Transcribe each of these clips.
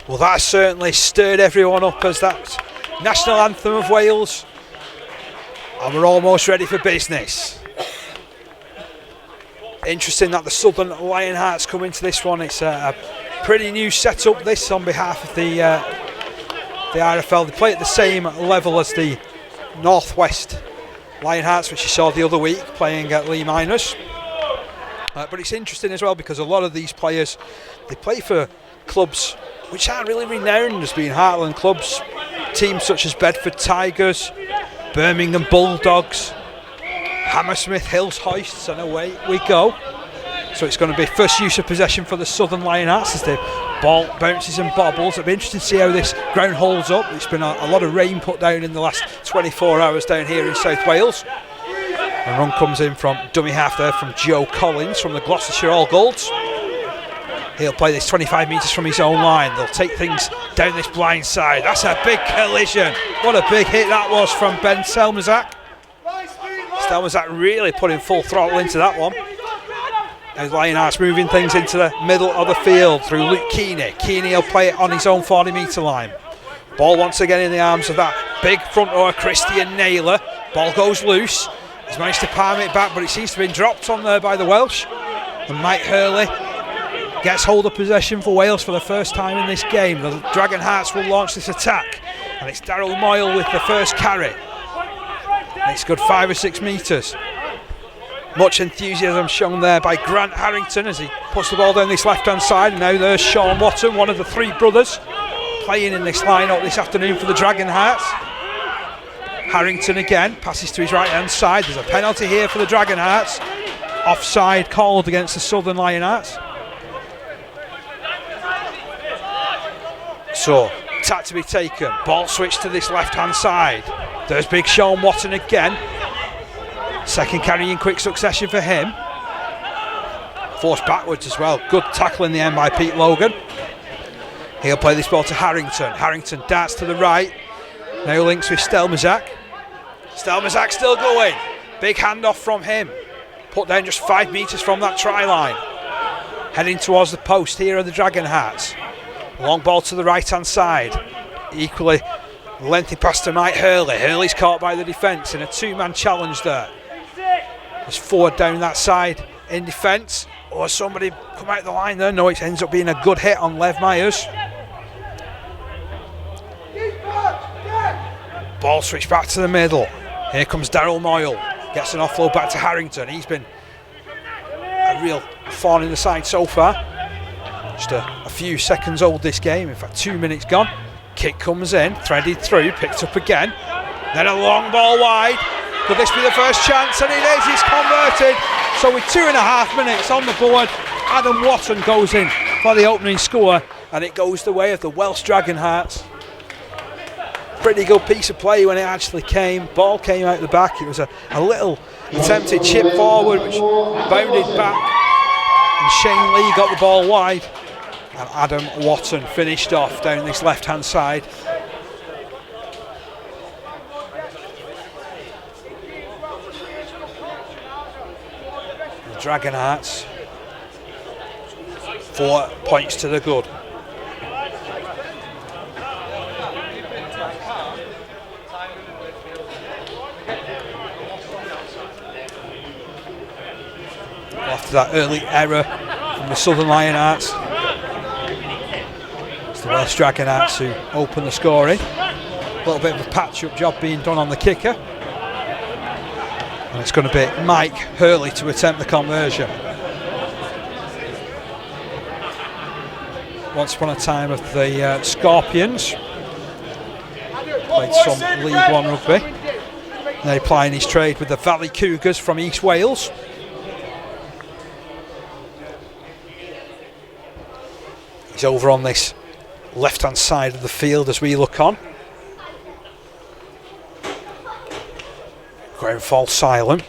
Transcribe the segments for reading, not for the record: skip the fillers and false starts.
Well, that certainly stirred everyone up as that national anthem of Wales, and we're almost ready for business. Interesting that the Southern Lionhearts come into this one. It's a pretty new setup, this, on behalf of the RFL. They play at the same level as the Northwest Lionhearts, which you saw the other week playing at Lee Miners. But it's interesting as well because a lot of these players, they play for clubs which aren't really renowned as being Heartland clubs. Teams such as Bedford Tigers, Birmingham Bulldogs, Hammersmith Hills Hoists, and away we go. So it's going to be first use of possession for the Southern Lionhearts as the ball bounces and bobbles. It'll be interesting to see how this ground holds up. It's been a lot of rain put down in the last 24 hours down here in South Wales. A run comes in from dummy half there from Joe Collins from the Gloucestershire All Golds. He'll play this 25 metres from his own line. They'll take things down this blind side. That's a big collision. What a big hit that was from Ben Stelmazak. Stelmazak really putting full throttle into that one. As Lionhearts moving things into the middle of the field through Luke Keeney. Keeney will play it on his own 40 metre line. Ball once again in the arms of that big front rower Christian Naylor. Ball goes loose. He's managed to palm it back, but it seems to have been dropped on there by the Welsh. And Mike Hurley gets hold of possession for Wales for the first time in this game. The Dragonhearts will launch this attack, and it's Daryl Moyle with the first carry. And it's good 5 or 6 metres. Much enthusiasm shown there by Grant Harrington as he puts the ball down this left-hand side. And now there's Sean Watton, one of the 3 brothers, playing in this line-up this afternoon for the Dragonhearts. Harrington again passes to his right-hand side. There's a penalty here for the Dragonhearts. Offside called against the Southern Lionhearts. So, attack to be taken. Ball switched to this left-hand side. There's big Sean Watton again. Second carry in quick succession for him. Forced backwards as well. Good tackle in the end by Pete Logan. He'll play this ball to Harrington. Harrington darts to the right. Now links with Stelmazak. Stelmazak still going. Big handoff from him. Put down just 5 metres from that try line. Heading towards the post here are the Dragonhearts. Long ball to the right hand side. Equally lengthy pass to Mike Hurley. Hurley's caught by the defence in a 2-man challenge there. There's 4 down that side in defence. Or somebody come out the line there. No, it ends up being a good hit on Lev Myers. Ball switched back to the middle. Here comes Daryl Moyle. Gets an offload back to Harrington. He's been a real thorn in the side so far. Just a few seconds old this game. In fact, 2 minutes gone. Kick comes in, threaded through, picked up again. Then a long ball wide. Could this be the first chance? And it is. He's converted. So with 2.5 minutes on the board, Adam Watton goes in for the opening score, and it goes the way of the Welsh Dragonhearts. Pretty good piece of play when it actually came. Ball came out the back. It was a little attempted chip forward, which bounded back, and Shane Lee got the ball wide, and Adam Watton finished off down this left-hand side. The Dragonhearts 4 points to the good. After that early error from the Southern Lionhearts, it's the Welsh Dragonhearts who open the scoring. A little bit of a patch-up job being done on the kicker, and it's going to be Mike Hurley to attempt the conversion. Once upon a time of the Scorpions, played some League One rugby. Now plying his trade with the Valley Cougars from East Wales. He's over on this left-hand side of the field as we look on. Ground falls silent.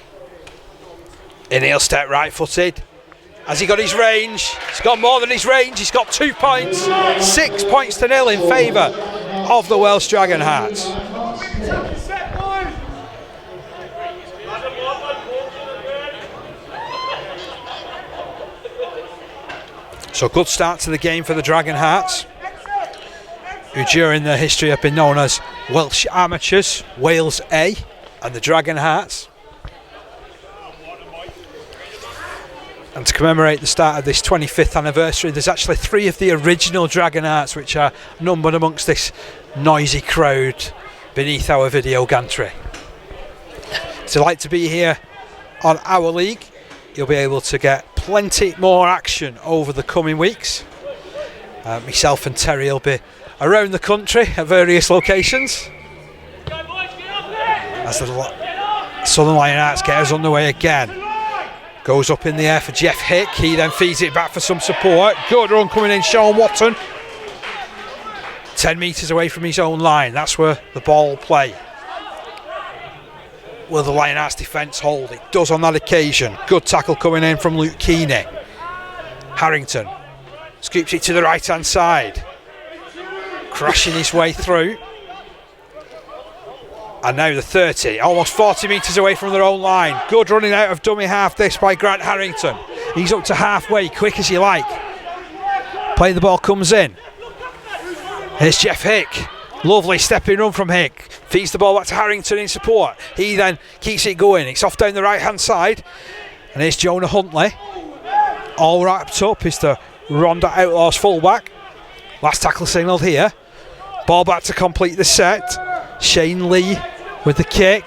In he'll step right-footed. Has he got his range? He's got more than his range. He's got 2 points. 6 points to 0 in favour of the Welsh Dragonhearts. So good start to the game for the Dragonhearts. who during their history have been known as Welsh Amateurs, Wales A, and the Dragonhearts. And to commemorate the start of this 25th anniversary, there's actually 3 of the original Dragonhearts which are numbered amongst this noisy crowd beneath our video gantry. Delight to be here on our league. You'll be able to get plenty more action over the coming weeks. Myself and Terry will be around the country at various locations as the Southern Lionhearts get us underway again. Goes up in the air for Jeff Hick. He then feeds it back for some support. Good run coming in, Sean Watton. 10 metres away from his own line. That's where the ball will play. Will the Lionhearts defence hold? It does on that occasion. Good tackle coming in from Luke Keeney. Harrington scoops it to the right hand side, crashing his way through. And now the 30, almost 40 metres away from their own line. Good running out of dummy half this by Grant Harrington. He's up to halfway, quick as you like. Play the ball comes in. Here's Jeff Hick. Lovely stepping run from Hick. Feeds the ball back to Harrington in support. He then keeps it going. It's off down the right hand side. And here's Jonah Huntley. All wrapped up is the Ronda Outlaws fullback. Last tackle signalled here. Ball back to complete the set. Shane Lee with the kick.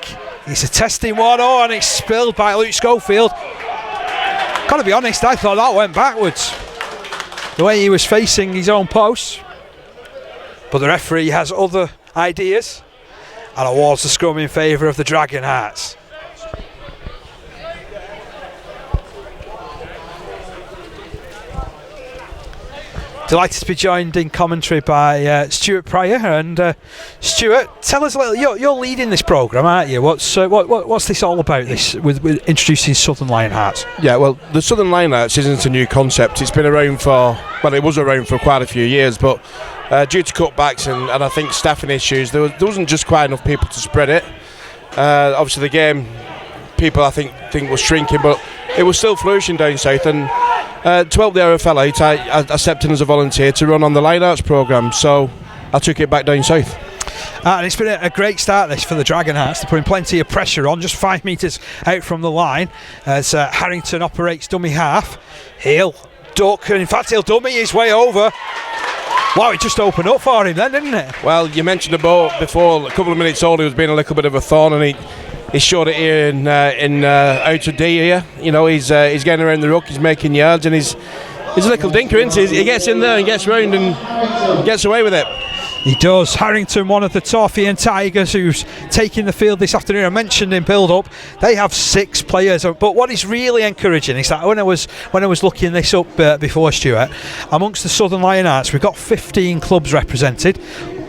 It's a testing one. Oh, and it's spilled by Luke Schofield. Gotta be honest, I thought that went backwards, the way he was facing his own post. But the referee has other ideas and awards the scrum in favour of the Dragonhearts. Delighted to be joined in commentary by Stuart Pryor. And Stuart, tell us a little. You're leading this programme, aren't you? What's this all about? This with introducing Southern Lionhearts. Yeah, well, the Southern Lionhearts isn't a new concept. It's been around it was around for quite a few years, but due to cutbacks and I think staffing issues, there wasn't just quite enough people to spread it. Obviously, the game, people I think was shrinking, but it was still flourishing down south. And to help the RFL out, I stepped in as a volunteer to run on the Lionhearts programme, so I took it back down south. And it's been a great start this for the Dragonhearts. They're putting plenty of pressure on, just 5 metres out from the line as Harrington operates dummy half. He'll duck, and in fact he'll dummy his way over. Wow, it just opened up for him then, didn't it? Well, you mentioned the ball before, a couple of minutes old, he was being a little bit of a thorn, and he showed it here in out of D here. You know, he's getting around the ruck, he's making yards, and he's a little dinker, isn't he? He gets in there and gets round and gets away with it. He does. Harrington, one of the Torfian Tigers who's taking the field this afternoon. I mentioned in build-up, they have 6 players. But what is really encouraging is that when I was looking this up before, Stuart, amongst the Southern Lionhearts, we've got 15 clubs represented,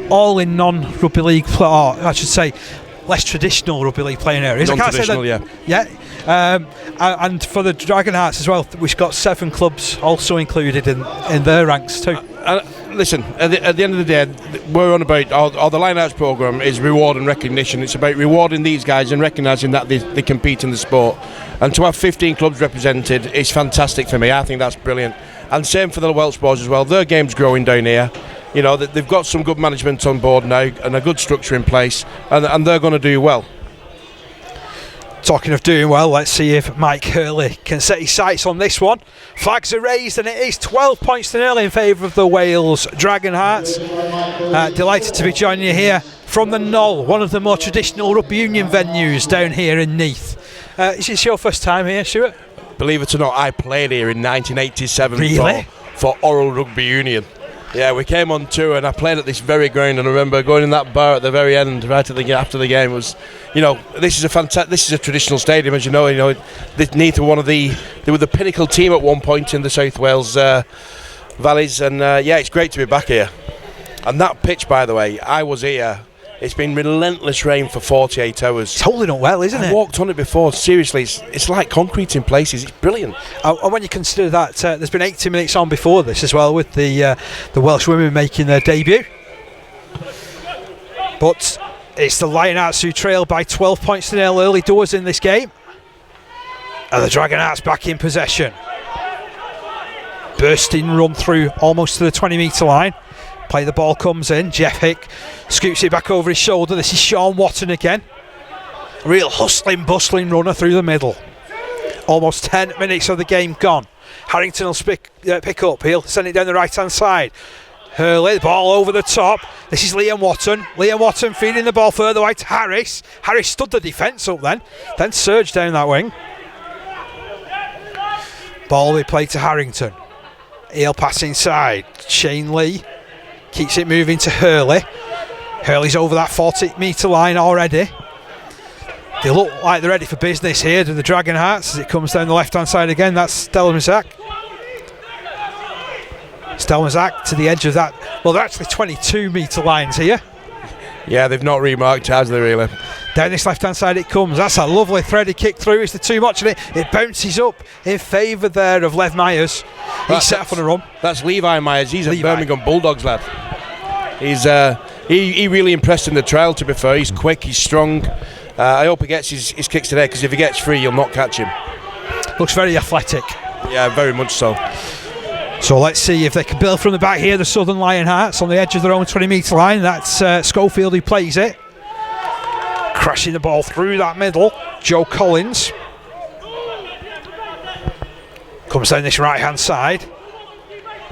all in non-rugby league, or I should say, less traditional rugby league playing areas. Non-traditional, yeah. And for the Dragonhearts as well, we've got 7 clubs also included in their ranks too. Listen, at the end of the day, we're on about the Lionhearts programme is reward and recognition. It's about rewarding these guys and recognising that they compete in the sport. And to have 15 clubs represented is fantastic for me. I think that's brilliant. And same for the Welsh boys as well. Their game's growing down here. You know, they've got some good management on board now and a good structure in place, and they're going to do well. Talking of doing well, let's see if Mike Hurley can set his sights on this one. Flags are raised and it is 12 points to 0 in favour of the Wales Dragonhearts. Delighted to be joining you here from the Knoll, one of the more traditional rugby union venues down here in Neath. Is this your first time here, Stuart? Believe it or not, I played here in 1987 really? for Oral Rugby Union. Yeah, we came on tour and I played at this very ground, and I remember going in that bar at the very end, right at after the game. Was, you know, this is a traditional stadium, as you know. Neath were they were the pinnacle team at one point in the South Wales valleys, and yeah, it's great to be back here. And that pitch, by the way, I was here. It's been relentless rain for 48 hours. It's holding up well, isn't it? I walked on it before. Seriously, it's like concrete in places. It's brilliant. And when you consider that, there's been 80 minutes on before this as well, with the Welsh women making their debut. But it's the Lionhearts who trail by 12 points to 0 early doors in this game. And the Dragonhearts back in possession. Bursting run through almost to the 20-metre line. Play the ball comes in. Jeff Hick scoops it back over his shoulder. This is Sean Watton again. Real hustling, bustling runner through the middle. Almost 10 minutes of the game gone. Harrington will pick up. He'll send it down the right-hand side. Hurley, the ball over the top. This is Liam Watton. Liam Watton feeding the ball further wide to Harris. Harris stood the defence up then surged down that wing. Ball will be played to Harrington. He'll pass inside. Shane Lee keeps it moving to Hurley. Hurley's over that 40-metre line already. They look like they're ready for business here to the Dragonhearts as it comes down the left-hand side again. That's Stelmazak. Stelmazak to the edge of that. Well, they're actually 22-metre lines here. Yeah, they've not remarked, has they, really? Down this left-hand side it comes. That's a lovely threaded kick through. Is there too much of it? It bounces up in favour there of Lev Myers. He's set off on a run. That's Levi Myers. He's a Birmingham Bulldogs lad. He's he really impressed in the trial, to be fair. He's quick, he's strong. I hope he gets his kicks today, because if he gets free, you'll not catch him. Looks very athletic. Yeah, very much so. So let's see if they can build from the back here. The Southern Lionhearts on the edge of their own 20-metre line. That's Schofield who plays it. Crashing the ball through that middle. Joe Collins. Comes down this right-hand side.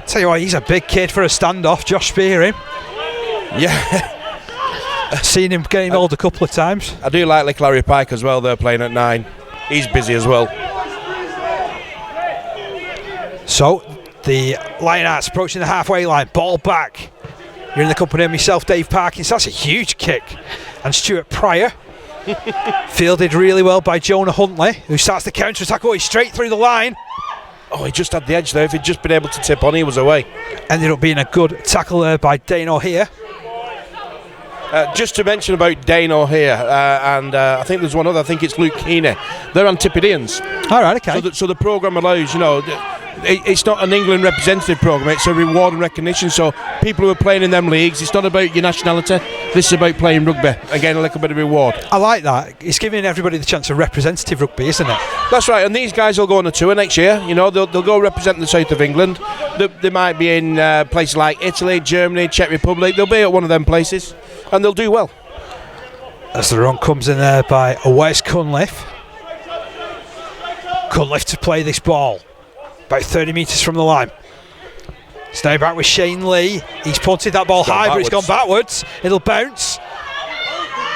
Tell you what, he's a big kid for a standoff. Josh Spearing. Yeah. Seen him getting old a couple of times. I do like Lick Larry Pike as well. They're playing at 9. He's busy as well. So the Lionhearts approaching the halfway line. Ball back. You're in the company of myself, Dave Parkins. That's a huge kick. And Stuart Pryor. Fielded really well by Jonah Huntley, who starts the counter-attack. Oh, he's straight through the line. Oh, he just had the edge there. If he'd just been able to tip on, he was away. Ended up being a good tackle there by Dane O'Hare. Just to mention about Dane O'Hare, and I think there's one other, I think it's Luke Keeney. They're Antipodeans. All right, okay. So the programme allows, it's not an England representative programme, it's a reward and recognition. So people who are playing in them leagues, it's not about your nationality, this is about playing rugby. Again, a little bit of reward. I like that. It's giving everybody the chance of representative rugby, isn't it? That's right, and these guys will go on a tour next year. They'll go represent the south of England. They might be in places like Italy, Germany, Czech Republic. They'll be at one of them places, and they'll do well. As the run comes in there by Wes Cunliffe. Cunliffe to play this ball. About 30 metres from the line. It's now back with Shane Lee. He's punted that ball high, but it's gone backwards. It'll bounce.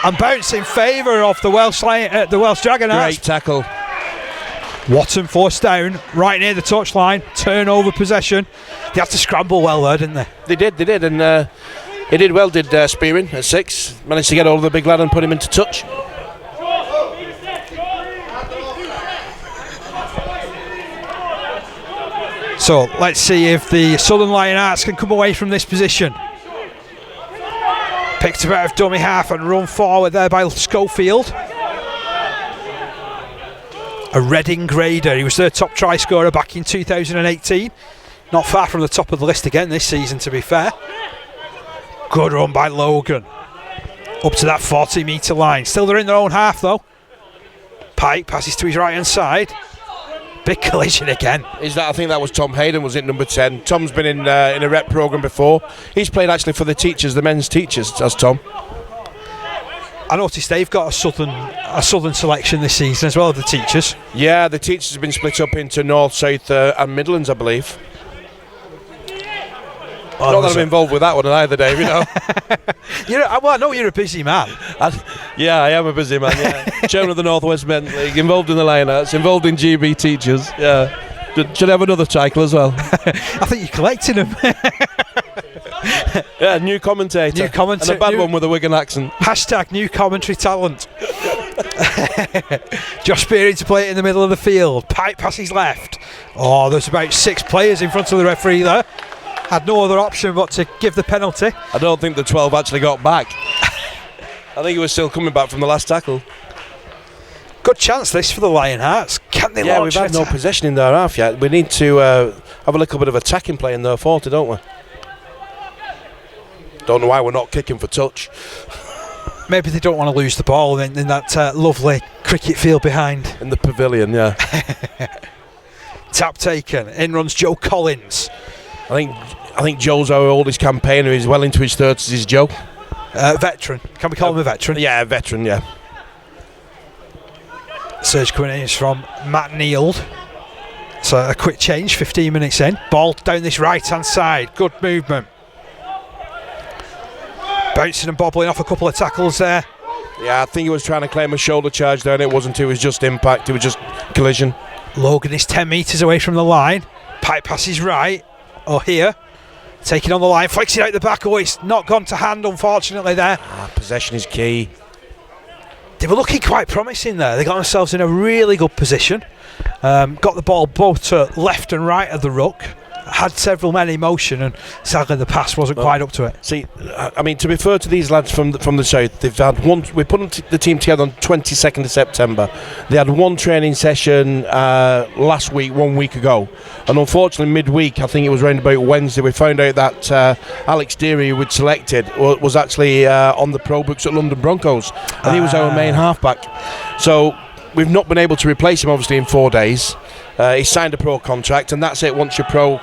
And bounce in favour of the Welsh Dragonhearts. Great tackle. Watton forced down, right near the touchline. Turnover possession. They had to scramble well there, didn't they? They did. And he did well, did Spearing at 6. Managed to get hold of the big lad and put him into touch. So let's see if the Southern Lionhearts can come away from this position. Picked up out of dummy half and run forward there by Schofield. A Reading grader. He was their top try scorer back in 2018. Not far from the top of the list again this season, to be fair. Good run by Logan. Up to that 40-metre line. Still they're in their own half though. Pike passes to his right-hand side. Big collision again. I think that was Tom Hayden, was it, number 10. Tom's been in a rep programme before. He's played actually for the teachers, the men's teachers, as Tom. I noticed they've got a southern selection this season as well, the teachers. Yeah, the teachers have been split up into North, South and Midlands, I believe. Not that I'm involved with that one either, Dave, I know you're a busy man. Yeah, I am a busy man, yeah. Chairman of the North West Men's League, involved in the Lionhearts, involved in GB teachers, yeah. Should I have another title as well? I think you're collecting them. Yeah, new commentator. And a bad one with a Wigan accent. # new commentary talent. Josh Spearing to play it in the middle of the field. Pipe passes left. Oh, there's about 6 players in front of the referee there. Had no other option but to give the penalty. I don't think the 12 actually got back. I think he was still coming back from the last tackle. Good chance this for the Lionhearts. Can they launch? We've had no possession in their half yet. We need to have a little bit of attacking play in their 40, don't we? Don't know why we're not kicking for touch. Maybe they don't want to lose the ball in that lovely cricket field behind. In the pavilion, yeah. Tap taken. In runs Joe Collins. I think Joe's our oldest campaigner. He's well into his 30s. Is Joe? Veteran. Can we call him a veteran? Yeah, veteran. Yeah. Surge coming in is from Matt Neild. So a quick change, 15 minutes in. Ball down this right-hand side. Good movement. Bouncing and bobbling off a couple of tackles there. Yeah, I think he was trying to claim a shoulder charge there, and it wasn't. It was just impact. It was just collision. Logan is 10 metres away from the line. Pipe passes right. Here. Taking on the line. Flicks it out the back. Oh, it's not gone to hand, unfortunately, there. Possession is key. They were looking quite promising there. They got themselves in a really good position. Got the ball both to left and right of the ruck. Had several men in motion, and sadly the pass wasn't quite up to it. See, I mean, to be fair to these lads from the south, they've had one. We put the team together on 22nd of September. They had one training session last week, 1 week ago, and unfortunately midweek, I think it was around about Wednesday, we found out that Alex Deary, who we'd selected, was actually on the pro books at London Broncos, and he was our main halfback. So we've not been able to replace him, obviously, in 4 days. He signed a pro contract, and that's it. Once you're pro,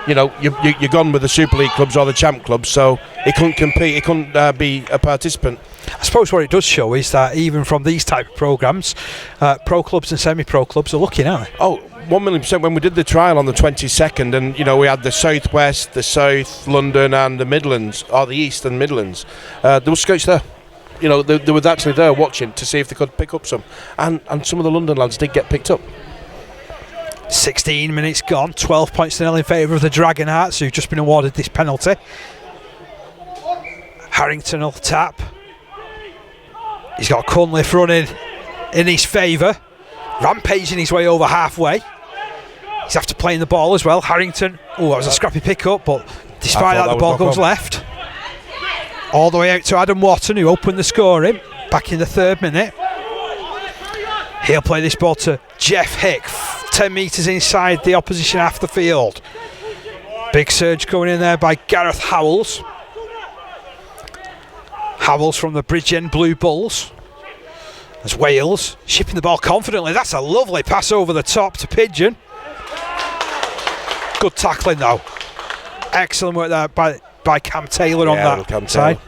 you're gone with the Super League clubs or the Champ clubs, so he couldn't compete, he couldn't be a participant. I suppose what it does show is that even from these type of programmes, pro clubs and semi-pro clubs are looking, aren't they? Oh, 1,000,000%. When we did the trial on the 22nd, and we had the South West, the South, London and the Midlands, or the East and Midlands, there were scouts there. They were actually there watching to see if they could pick up some, and some of the London lads did get picked up. 16 minutes gone, 12 points to nil in favour of the Dragonhearts, who've just been awarded this penalty. Harrington will tap. He's got Cunliffe running in his favour, rampaging his way over halfway. He's after playing the ball as well. Harrington, that was a scrappy pick-up, but despite that the ball goes left. All the way out to Adam Watton, who opened the scoring back in the 3rd minute. He'll play this ball to Jeff Hick, 10 metres inside the opposition half the field. Big surge going in there by Gareth Howells. Howells from the Bridgend Blue Bulls. As Wales shipping the ball confidently. That's a lovely pass over the top to Pigeon. Good tackling though. Excellent work there by Cam Taylor on that side.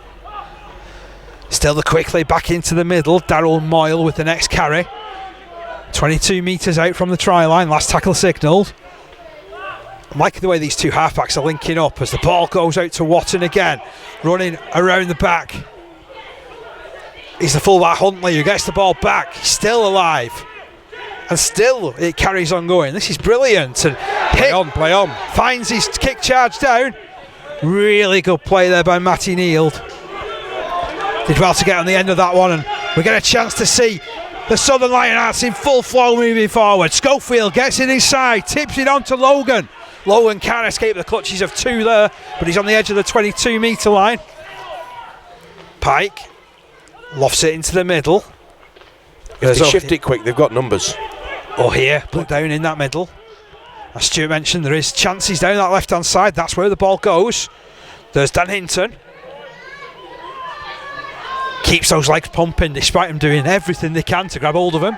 Still the quickly back into the middle. Daryl Moyle with the next carry. 22 metres out from the try line. Last tackle signalled. I'm liking the way these two halfbacks are linking up as the ball goes out to Watton again. Running around the back. He's the fullback Huntley who gets the ball back. He's still alive. And still it carries on going. This is brilliant. And Play on. Finds his kick charge down. Really good play there by Matty Neild. Did well to get on the end of that one, and we get a chance to see the Southern Lionhearts in full flow moving forward. Schofield gets it inside, tips it on to Logan. Logan can't escape the clutches of two there, but he's on the edge of the 22 metre line. Pike lofts it into the middle. If they shift it quick, they've got numbers. Here, put down in that middle. As Stuart mentioned, there is chances down that left hand side. That's where the ball goes. There's Dan Hinton. Keeps those legs pumping despite him doing everything they can to grab hold of him.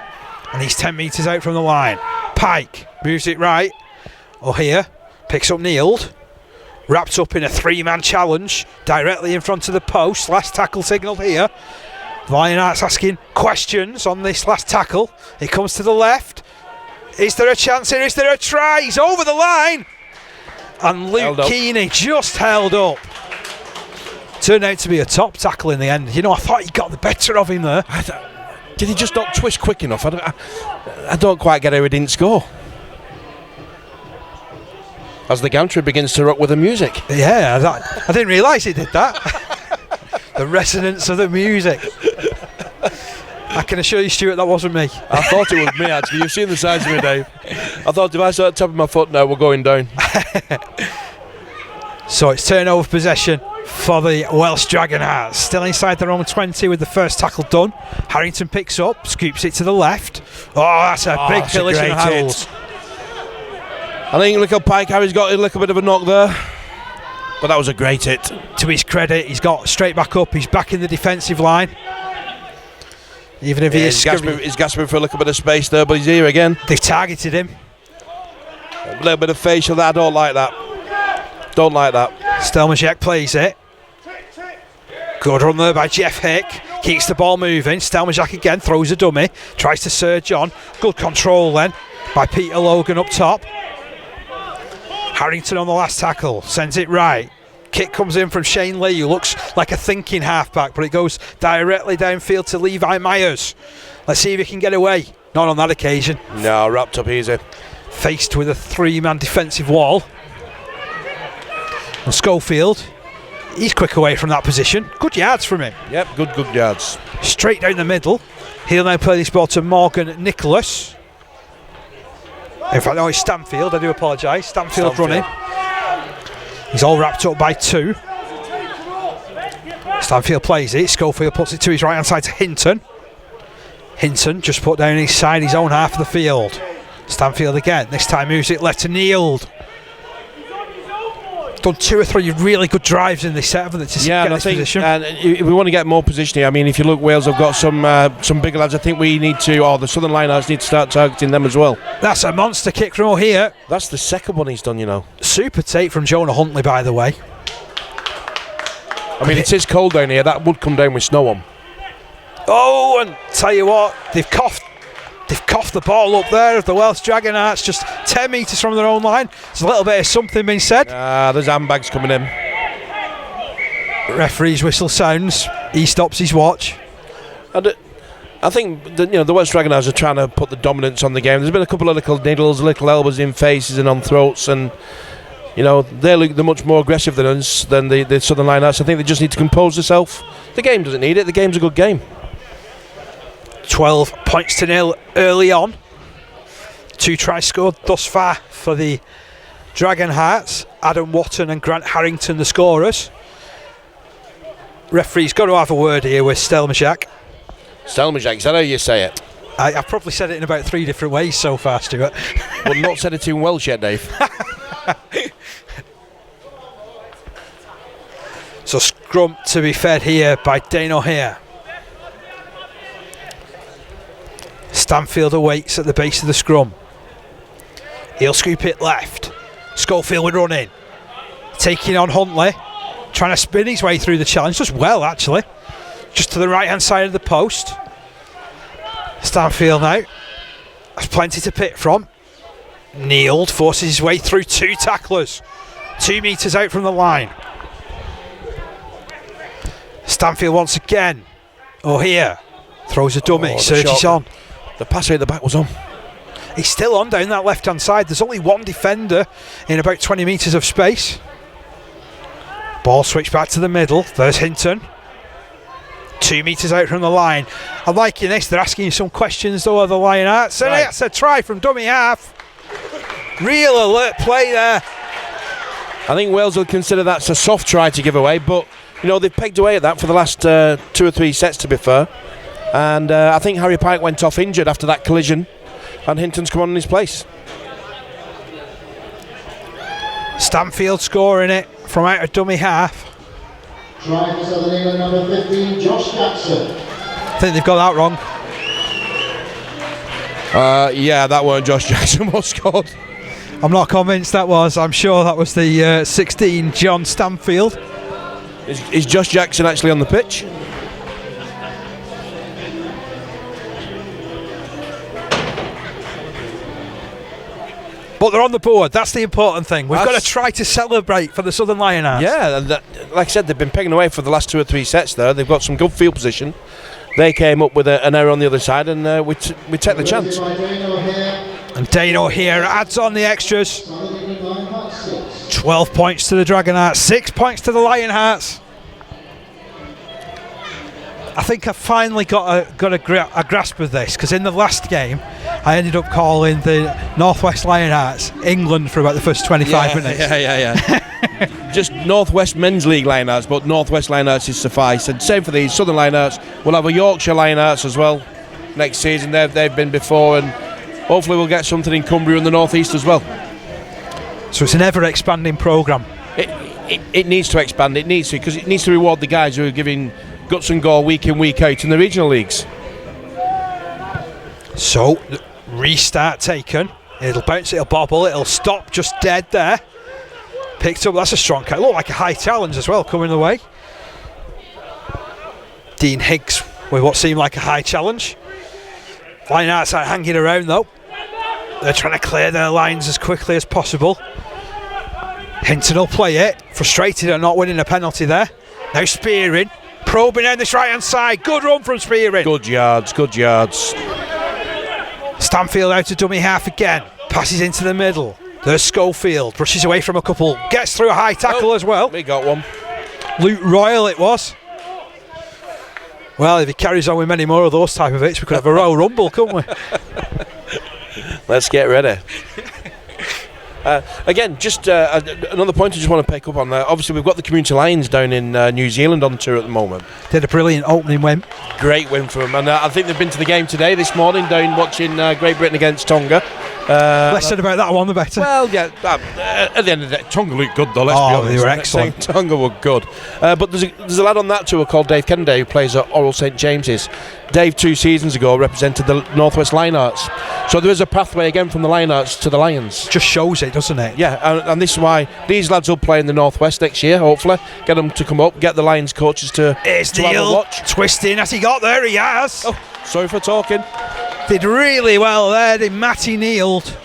And he's 10 metres out from the line. Pike moves it right. Here picks up Neild. Wrapped up in a 3-man challenge directly in front of the post. Last tackle signalled here. Lionhearts asking questions on this last tackle. He comes to the left. Is there a chance here? Is there a try? He's over the line. And Luke Keeney just held up. Turned out to be a top tackle in the end. I thought he got the better of him there. Did he just not twist quick enough? I don't quite get how he didn't score. As the gantry begins to rock with the music. Yeah, I didn't realise he did that. The resonance of the music. I can assure you, Stuart, that wasn't me. I thought it was me, actually. You've seen the size of me, Dave. I thought if I start tapping my foot now, we're going down. So it's turnover possession for the Welsh Dragonhearts. Still inside their own 20 with the first tackle done. Harrington picks up, scoops it to the left. That's a big collision of Howells. I think little Pike Harry's got a little bit of a knock there, but that was a great hit. To his credit, he's got straight back up. He's back in the defensive line. Even if he's gasping for a little bit of space there, but he's here again. They've targeted him. A little bit of facial there. I don't like that. Don't like that. Stelmacek plays it. Good run there by Jeff Hick. Keeps the ball moving. Stelmacek again throws a dummy. Tries to surge on. Good control then by Peter Logan up top. Harrington on the last tackle. Sends it right. Kick comes in from Shane Lee, who looks like a thinking halfback, but it goes directly downfield to Levi Myers. Let's see if he can get away. Not on that occasion. No, wrapped up easy. Faced with a 3-man defensive wall. And Schofield, he's quick away from that position. Good yards from him. Yep, good yards. Straight down the middle. He'll now play this ball to Morgan Nicholas. In fact, no, it's Stanfield. I do apologise. Stanfield running. He's all wrapped up by 2. Stanfield plays it. Schofield puts it to his right hand side to Hinton. Hinton just put down his side, his own half of the field. Stanfield again. This time moves it left to Neild. Done 2 or 3 really good drives in this set, haven't they, to get this position? And if we want to get more positioning, I mean, if you look, Wales have got some bigger lads. I think we need to, or the Southern Lionhearts need to start targeting them as well. That's a monster kick from O'Hare. That's the second one he's done, you know. Super take from Jonah Huntley, by the way. I mean, it is cold down here. That would come down with snow on. Oh, and tell you what, they've coughed the ball up there of the Welsh Dragonhearts, just 10 metres from their own line. There's a little bit of something being said. There's handbags coming in. Referee's whistle sounds. He stops his watch. And I think the Welsh Dragonhearts are trying to put the dominance on the game. There's been a couple of little niddles, little elbows in faces and on throats, and they're much more aggressive than us, than the Southern Lionhearts. I think they just need to compose themselves. The game doesn't need it. The game's a good game. 12 points to 0 early on. 2 tries scored thus far for the Dragonhearts. Adam Watton and Grant Harrington the scorers. Referee's got to have a word here with Stelmacek. Stelmacek, is that how you say it? I've probably said it in about 3 different ways so far, Stuart. Well, not said it in Welsh yet, Dave. So scrum to be fed here by Dane O'Hare. Stanfield awaits at the base of the scrum. He'll scoop it left. Schofield would run in. Taking on Huntley. Trying to spin his way through the challenge. Does well, actually. Just to the right hand side of the post. Stanfield now has plenty to pick from. Neild forces his way through 2 tacklers. 2 metres out from the line. Stanfield once again. O'Hare throws a dummy. Surges on. The pass out the back was on. He's still on down that left hand side. There's only 1 defender in about 20 metres of space. Ball switched back to the middle. There's Hinton. 2 metres out from the line. I'm liking this. They're asking you some questions though of the Lionhearts. And that's a try from dummy half. Real alert play there. I think Wales will consider that's a soft try to give away, but they've pegged away at that for the last 2 or 3 sets, to be fair. And I think Harry Pike went off injured after that collision, and Hinton's come on in his place. Stanfield scoring it from out of dummy half. Try for Southern England, number 15, Josh Jackson. I think they've got that wrong. Yeah, that weren't Josh Jackson was scored. I'm not convinced that was. I'm sure that was the 16, John Stanfield. Is Josh Jackson actually on the pitch? But they're on the board. That's the important thing. We've got to try to celebrate for the Southern Lionhearts. Yeah, like I said, they've been pegging away for the last 2 or 3 sets there. They've got some good field position. They came up with an error on the other side, and we take the chance. And Dane O'Hare adds on the extras. 12 points to the Dragonhearts, 6 points to the Lionhearts. I think I finally got a grasp of this, because in the last game I ended up calling the Northwest Lionhearts England for about the first 25 minutes. Yeah. Just Northwest Men's League Lionhearts, but Northwest Lionhearts is suffice. And same for the Southern Lionhearts. We'll have a Yorkshire Lionhearts as well next season. They've been before, and hopefully we'll get something in Cumbria and the North East as well. So it's an ever-expanding programme. It needs to expand. It needs to, because it needs to reward the guys who are giving guts and gore week in, week out in the regional leagues. So, restart taken. It'll bounce, it'll bobble, it'll stop just dead there. picked up. That's a strong catch. Looked like a high challenge as well coming the way. Dean Higgs with what seemed like a high challenge. Lionhearts are hanging around though. They're trying to clear their lines as quickly as possible. Hinton will play it. Frustrated at not winning a penalty there. Now Spearing. Probing down this right hand side. Good run from Spearing. Good yards, good yards. Stanfield out to dummy half again. Passes into the middle. There's Schofield. Brushes away from a couple. Gets through a high tackle as well. We got one. Luke Royal it was. Well, if he carries on with many more of those type of hits, we could have a Royal Rumble, couldn't we? Let's get ready. Again, just another point I just want to pick up on there. Obviously, we've got the Community Lions down in New Zealand on tour at the moment. Did a brilliant opening win. Great win for them. And I think they've been to the game today, this morning, down watching Great Britain against Tonga. Less said about that one, the better. Well, yeah, at the end of the day, Tonga looked good though, let's be honest. They were excellent. Tonga were good. But there's a lad on that tour called Dave Kennedy who plays at Oral St James's. Dave 2 seasons ago represented the Northwest Lionhearts. So there is a pathway again from the Lionhearts to the Lions. Just shows it, doesn't it? Yeah, and this is why these lads will play in the Northwest next year, hopefully. Get them to come up, get the Lions coaches to have a watch. Twisting as he got there, he has. Oh, sorry for talking. Did really well there, did Matty Neild.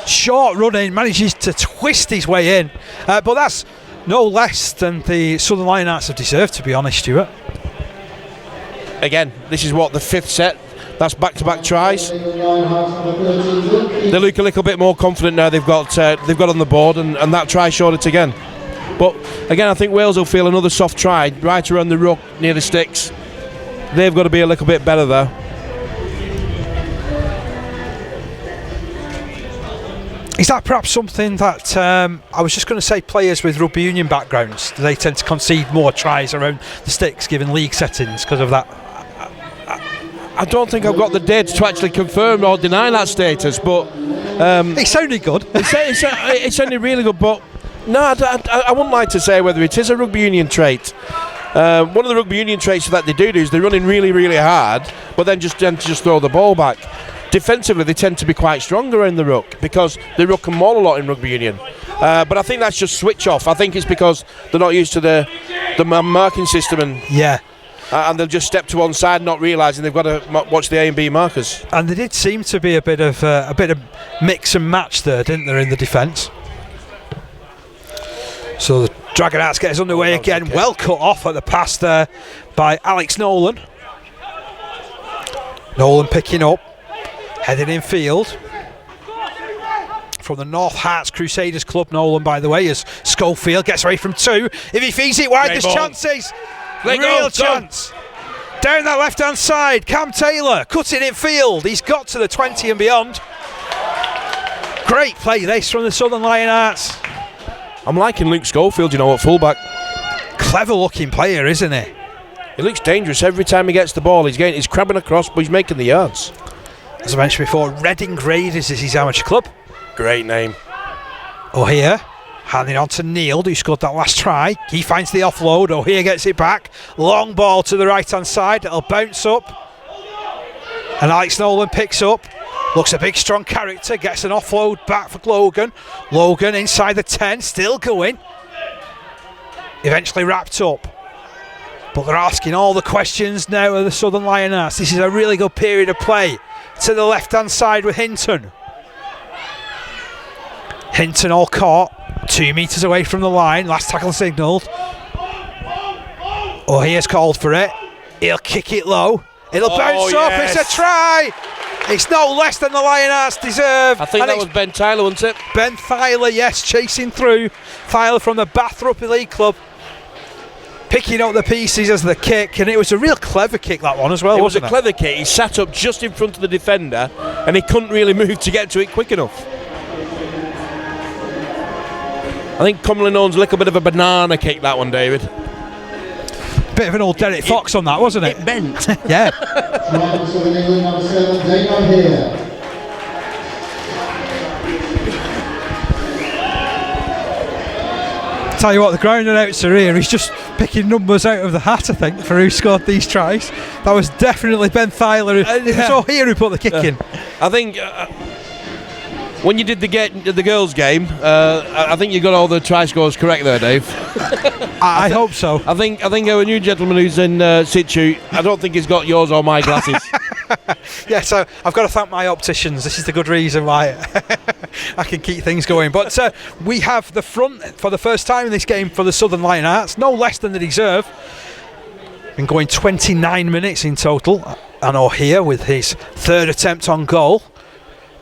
Short running, manages to twist his way in. But that's no less than the Southern Lionhearts have deserved, to be honest, Stuart. Again, this is what, the 5th set. That's back-to-back tries. They look a little bit more confident now. They've got on the board, and that try showed it again. But again, I think Wales will feel another soft try right around the ruck near the sticks. They've got to be a little bit better there. Is that perhaps something that I was just going to say players with rugby union backgrounds, do they tend to concede more tries around the sticks given league settings because of that? I don't think I've got the data to actually confirm or deny that status, but it sounded good. It sounded really good, but no, I wouldn't like to say whether it is a rugby union trait. One of the rugby union traits that they do is they're running really, really hard, but then just tend to just throw the ball back. Defensively, they tend to be quite strong around the ruck because they ruck and maul a lot in rugby union. But I think that's just switch off. I think it's because they're not used to the marking system, and and they'll just step to one side, not realising they've got to watch the A and B markers. And there did seem to be a bit of mix and match there, didn't there, in the defence? So the Dragonhearts get us underway again. Okay. Well cut off at the pass there by Alex Nolan. Nolan picking up. Heading in field from the North Hearts Crusaders Club. Nolan, by the way, as Schofield gets away from 2. If he feeds it wide, there's chances. Real chance. Down that left hand side, Cam Taylor cutting in field. He's got to the 20 and beyond. Great play this from the Southern Lionhearts. I'm liking Luke Schofield, at fullback. Clever looking player, isn't he? He looks dangerous every time he gets the ball. He's crabbing across, but he's making the yards. As I mentioned before, Reading Graders is his amateur club. Great name. O'Hare handing on to Neild, who scored that last try. He finds the offload. O'Hare gets it back. Long ball to the right hand side. It'll bounce up. And Alex Nolan picks up. Looks a big strong character. Gets an offload back for Logan. Logan inside the 10. Still going. Eventually wrapped up. But they're asking all the questions now of the Southern Lionhearts. This is a really good period of play. To the left hand side with Hinton. Hinton all caught. 2 metres away from the line. Last tackle signalled. O'Hare's called for it. He'll kick it low. It'll bounce up. It's a try. It's no less than the Lionhearts deserve. I think that was Ben Tyler, wasn't it? Ben Tyler, yes, chasing through. Tyler from the Bath Rugby League club. Picking up the pieces as the kick, and it was a real clever kick, that one as well, wasn't it? It was a clever kick. He sat up just in front of the defender and he couldn't really move to get to it quick enough. I think commonly known as a little bit of a banana kick, that one, David. Bit of an old Derek Fox on that, wasn't it? It bent. Yeah. Tell you what, the ground announcer here, he's just picking numbers out of the hat, I think, for who scored these tries. That was definitely Ben Tyler. It was O'Hare who put the kick in. I think When you did the girls' game, I think you got all the try scores correct there, Dave. I hope so. I think our new gentleman who's in situ, I don't think he's got yours or my glasses. Yeah, so I've got to thank my opticians. This is the good reason why I can keep things going. But we have the front for the first time in this game for the Southern Lionhearts, no less than they deserve. Been going 29 minutes in total. And O'Hare with his third attempt on goal,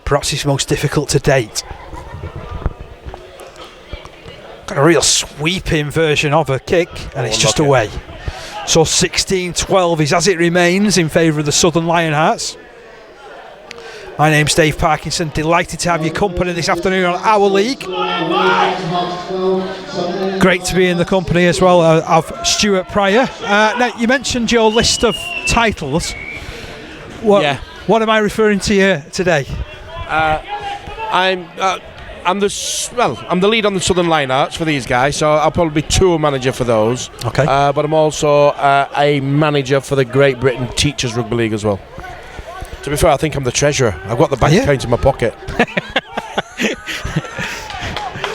perhaps his most difficult to date. Got a real sweeping version of a kick, and it's just away. So 16-12 is as it remains in favour of the Southern Lionhearts. My name's Dave Parkinson, delighted to have your company this afternoon on our league. Great to be in the company as well of Stuart Pryor. Now, you mentioned your list of titles. What am I referring to here today? I'm the lead on the Southern Lionhearts for these guys, so I'll probably be tour manager for those. Okay. But I'm also a manager for the Great Britain Teachers Rugby League as well. To be fair, I think I'm the treasurer. I've got the bank account in my pocket.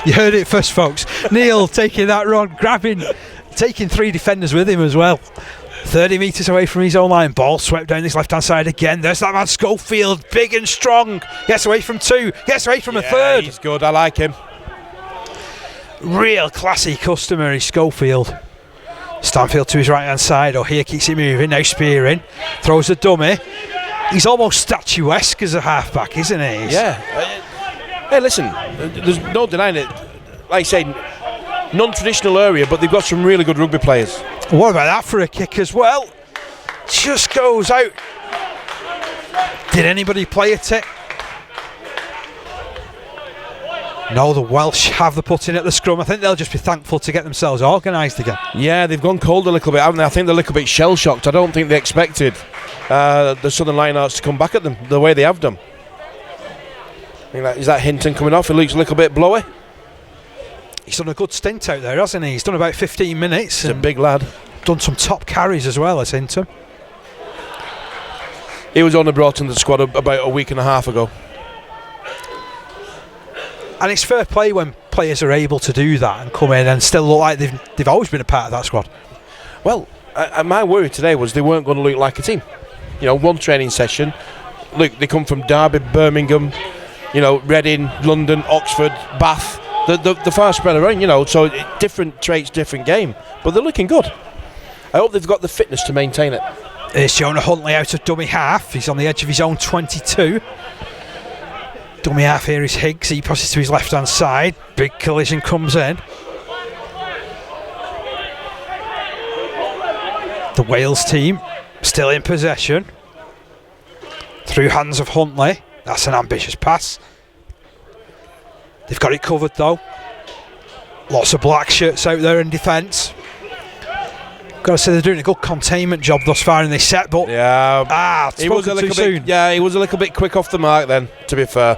You heard it first, folks. Neil taking that run, taking 3 defenders with him as well. 30 metres away from his own line. Ball swept down this left-hand side again. There's that man Schofield, big and strong. Gets away from 2, gets away from a third. He's good, I like him. Real classy customer is Schofield. Stanfield to his right-hand side. O'Hare keeps it moving, now spearing. Throws a dummy. He's almost statuesque as a half-back, isn't he? Yeah. Hey, listen, there's no denying it. Like I say, non-traditional area, but they've got some really good rugby players. What about that for a kick as well? Just goes out. Did anybody play at it? No, the Welsh have the put in at the scrum. I think they'll just be thankful to get themselves organised again. Yeah, they've gone cold a little bit, haven't they? I think they're a little bit shell-shocked. I don't think they expected the Southern Lionhearts to come back at them the way they have done. Is that Hinton coming off? He looks a little bit blowy. He's done a good stint out there, hasn't he? He's done about 15 minutes. He's a big lad. Done some top carries as well as Hinton. He was only brought into the squad about a week and a half ago. And it's fair play when players are able to do that and come in and still look like they've always been a part of that squad. Well, my worry today was they weren't going to look like a team. You know, one training session. Look, they come from Derby, Birmingham, Reading, London, Oxford, Bath. The far spread around, so different traits, different game. But they're looking good. I hope they've got the fitness to maintain it. It's Jonah Huntley out of dummy half. He's on the edge of his own 22. Dummy half here is Higgs. He passes to his left-hand side. Big collision comes in. The Wales team still in possession. Through hands of Huntley. That's an ambitious pass. They've got it covered though. Lots of black shirts out there in defence. Got to say they're doing a good containment job thus far in this set, but he was a little bit. Yeah, he was a little bit quick off the mark then. To be fair,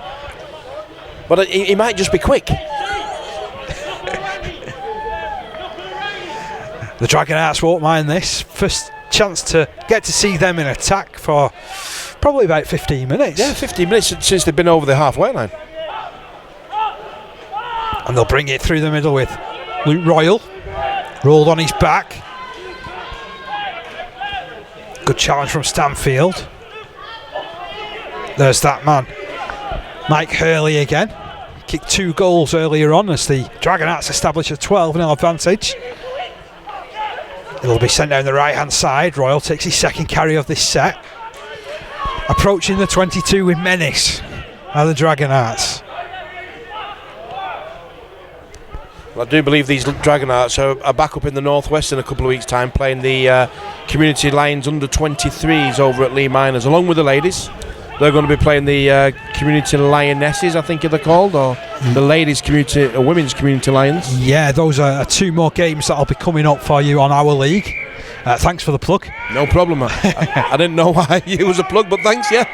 but he might just be quick. The Dragonhearts won't mind this. First chance to get to see them in attack for probably about 15 minutes. Yeah, 15 minutes since they've been over the halfway line. And they'll bring it through the middle with Luke Royal. Rolled on his back. Good challenge from Stanfield. There's that man. Mike Hurley again. Kicked 2 goals earlier on as the Dragonhearts establish a 12-0 advantage. It'll be sent down the right-hand side. Royal takes his second carry of this set. Approaching the 22 with menace are the Dragonhearts. Well, I do believe these Dragonhearts are back up in the northwest in a couple of weeks' time, playing the Community Lions under 23s over at Lee Miners, along with the ladies. They're going to be playing the Community Lionesses, I think they're called, or the ladies' community, women's Community Lions. Yeah, those are 2 more games that'll be coming up for you on our league. Thanks for the plug. No problem. I didn't know why it was a plug, but thanks. Yeah.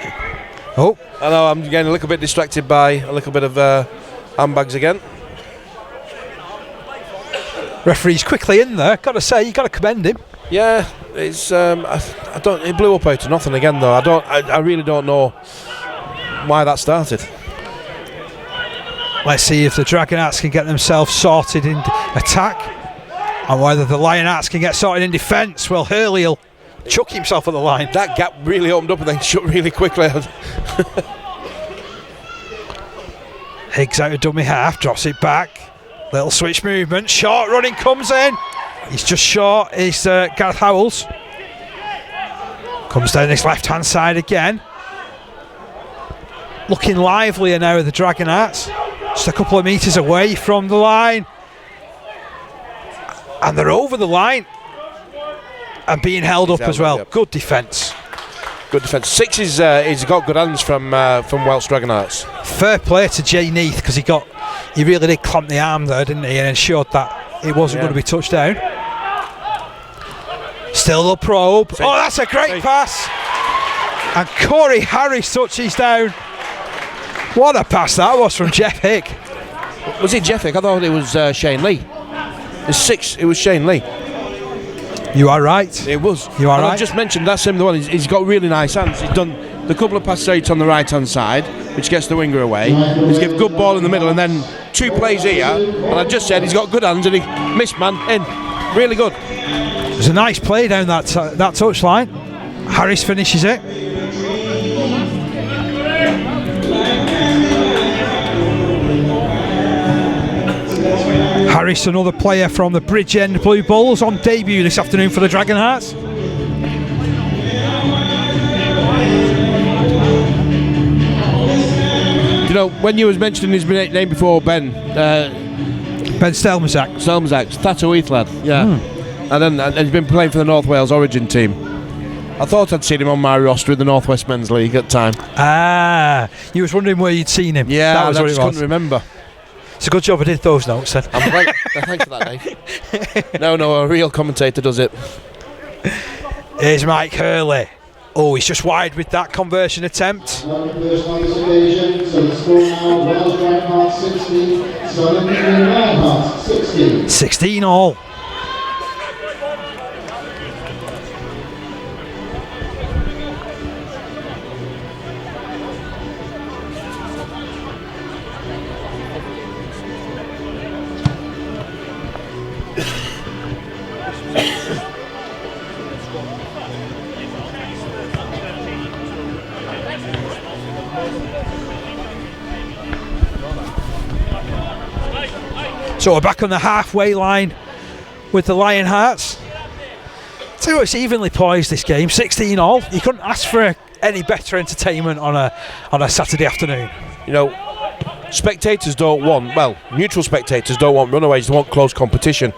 Oh, I know I'm getting a little bit distracted by a little bit of handbags again. Referee's quickly in there. Got to say, you got to commend him. Yeah, it's I don't. It blew up out of nothing again though. I really don't know why that started. Let's see if the Dragonhearts can get themselves sorted in attack, and whether the Lionhearts can get sorted in defence. Well, Hurley will chuck himself at the line. That gap really opened up and then shut really quickly. Higgs out of dummy half, drops it back. Little switch movement, short running comes in. He's just short, is Gareth Howells. Comes down this left-hand side again. Looking livelier now with the Dragonhearts. Just a couple of metres away from the line. And they're over the line. And being held up as well. Yep. Good defence. Good defence. Six is he's got good hands from Welsh Dragonhearts. Fair play to Jay Neath, because he really did clamp the arm there, didn't he, and ensured that it wasn't going to be touched down. Still a probe. Oh, that's a great pass. And Corey Harris touches down. What a pass that was from Jeff Hick. Was it Jeff Hick? I thought it was Shane Lee. It's six. It was Shane Lee. You are right. It was. You are right. I just mentioned that's him. The one. He's got really nice hands. He's done the couple of passes out on the right hand side, which gets the winger away. He's given good ball in the middle, and then two plays here. And I just said he's got good hands, and he missed man in. Really good. It was a nice play down that touchline. Harris finishes it. Harris, another player from the Bridgend Blue Bulls, on debut this afternoon for the Dragonhearts. You know, when you was mentioning his name before, Ben Stelmazak. Thatto Heath lad, yeah. And he's been playing for the North Wales Origin team. I thought I'd seen him on my roster in the North West Men's League at the time. Ah, you was wondering where you'd seen him. Yeah, that was I what just it was. couldn't remember. It's a good job I did those notes then. I'm great. Thanks for that, Dave. No, a real commentator does it. Here's Mike Hurley. Oh, he's just wide with that conversion attempt. First on this occasion, so the score now, Welsh Dragonhearts 16, Southern Lionhearts 16. 16 all. So we're back on the halfway line with the Lionhearts. Tell you what, it's evenly poised, this game, 16 all. You couldn't ask for any better entertainment on a Saturday afternoon. You know, spectators don't want, well, neutral spectators don't want runaways, they want close competition.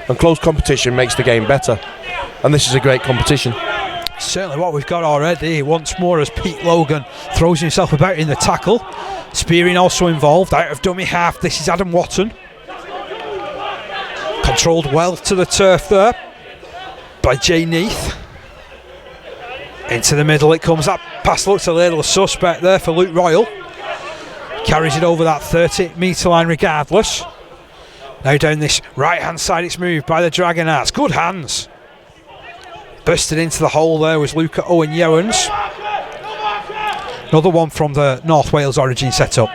And close competition makes the game better. And this is a great competition. Certainly what we've got already once more as Pete Logan throws himself about in the tackle. Spearing also involved, out of dummy half. This is Adam Watton. Controlled well to the turf there by Jay Neath. Into the middle it comes. That pass looks a little suspect there for Luke Royal. Carries it over that 30-metre line regardless. Now down this right hand side it's moved by the Dragonhearts. Good hands. Busted into the hole there was Luca Owen Yewans. Another one from the North Wales Origin setup.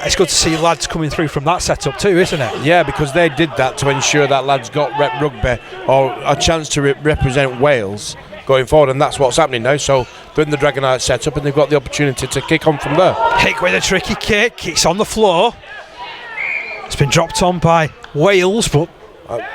It's good to see lads coming through from that setup too, isn't it? Yeah, because they did that to ensure that lads got rep rugby or a chance to represent Wales going forward, and that's what's happening now. So they're in the Dragonhearts setup and they've got the opportunity to kick on from there. Hick with a tricky kick, it's on the floor. It's been dropped on by Wales, but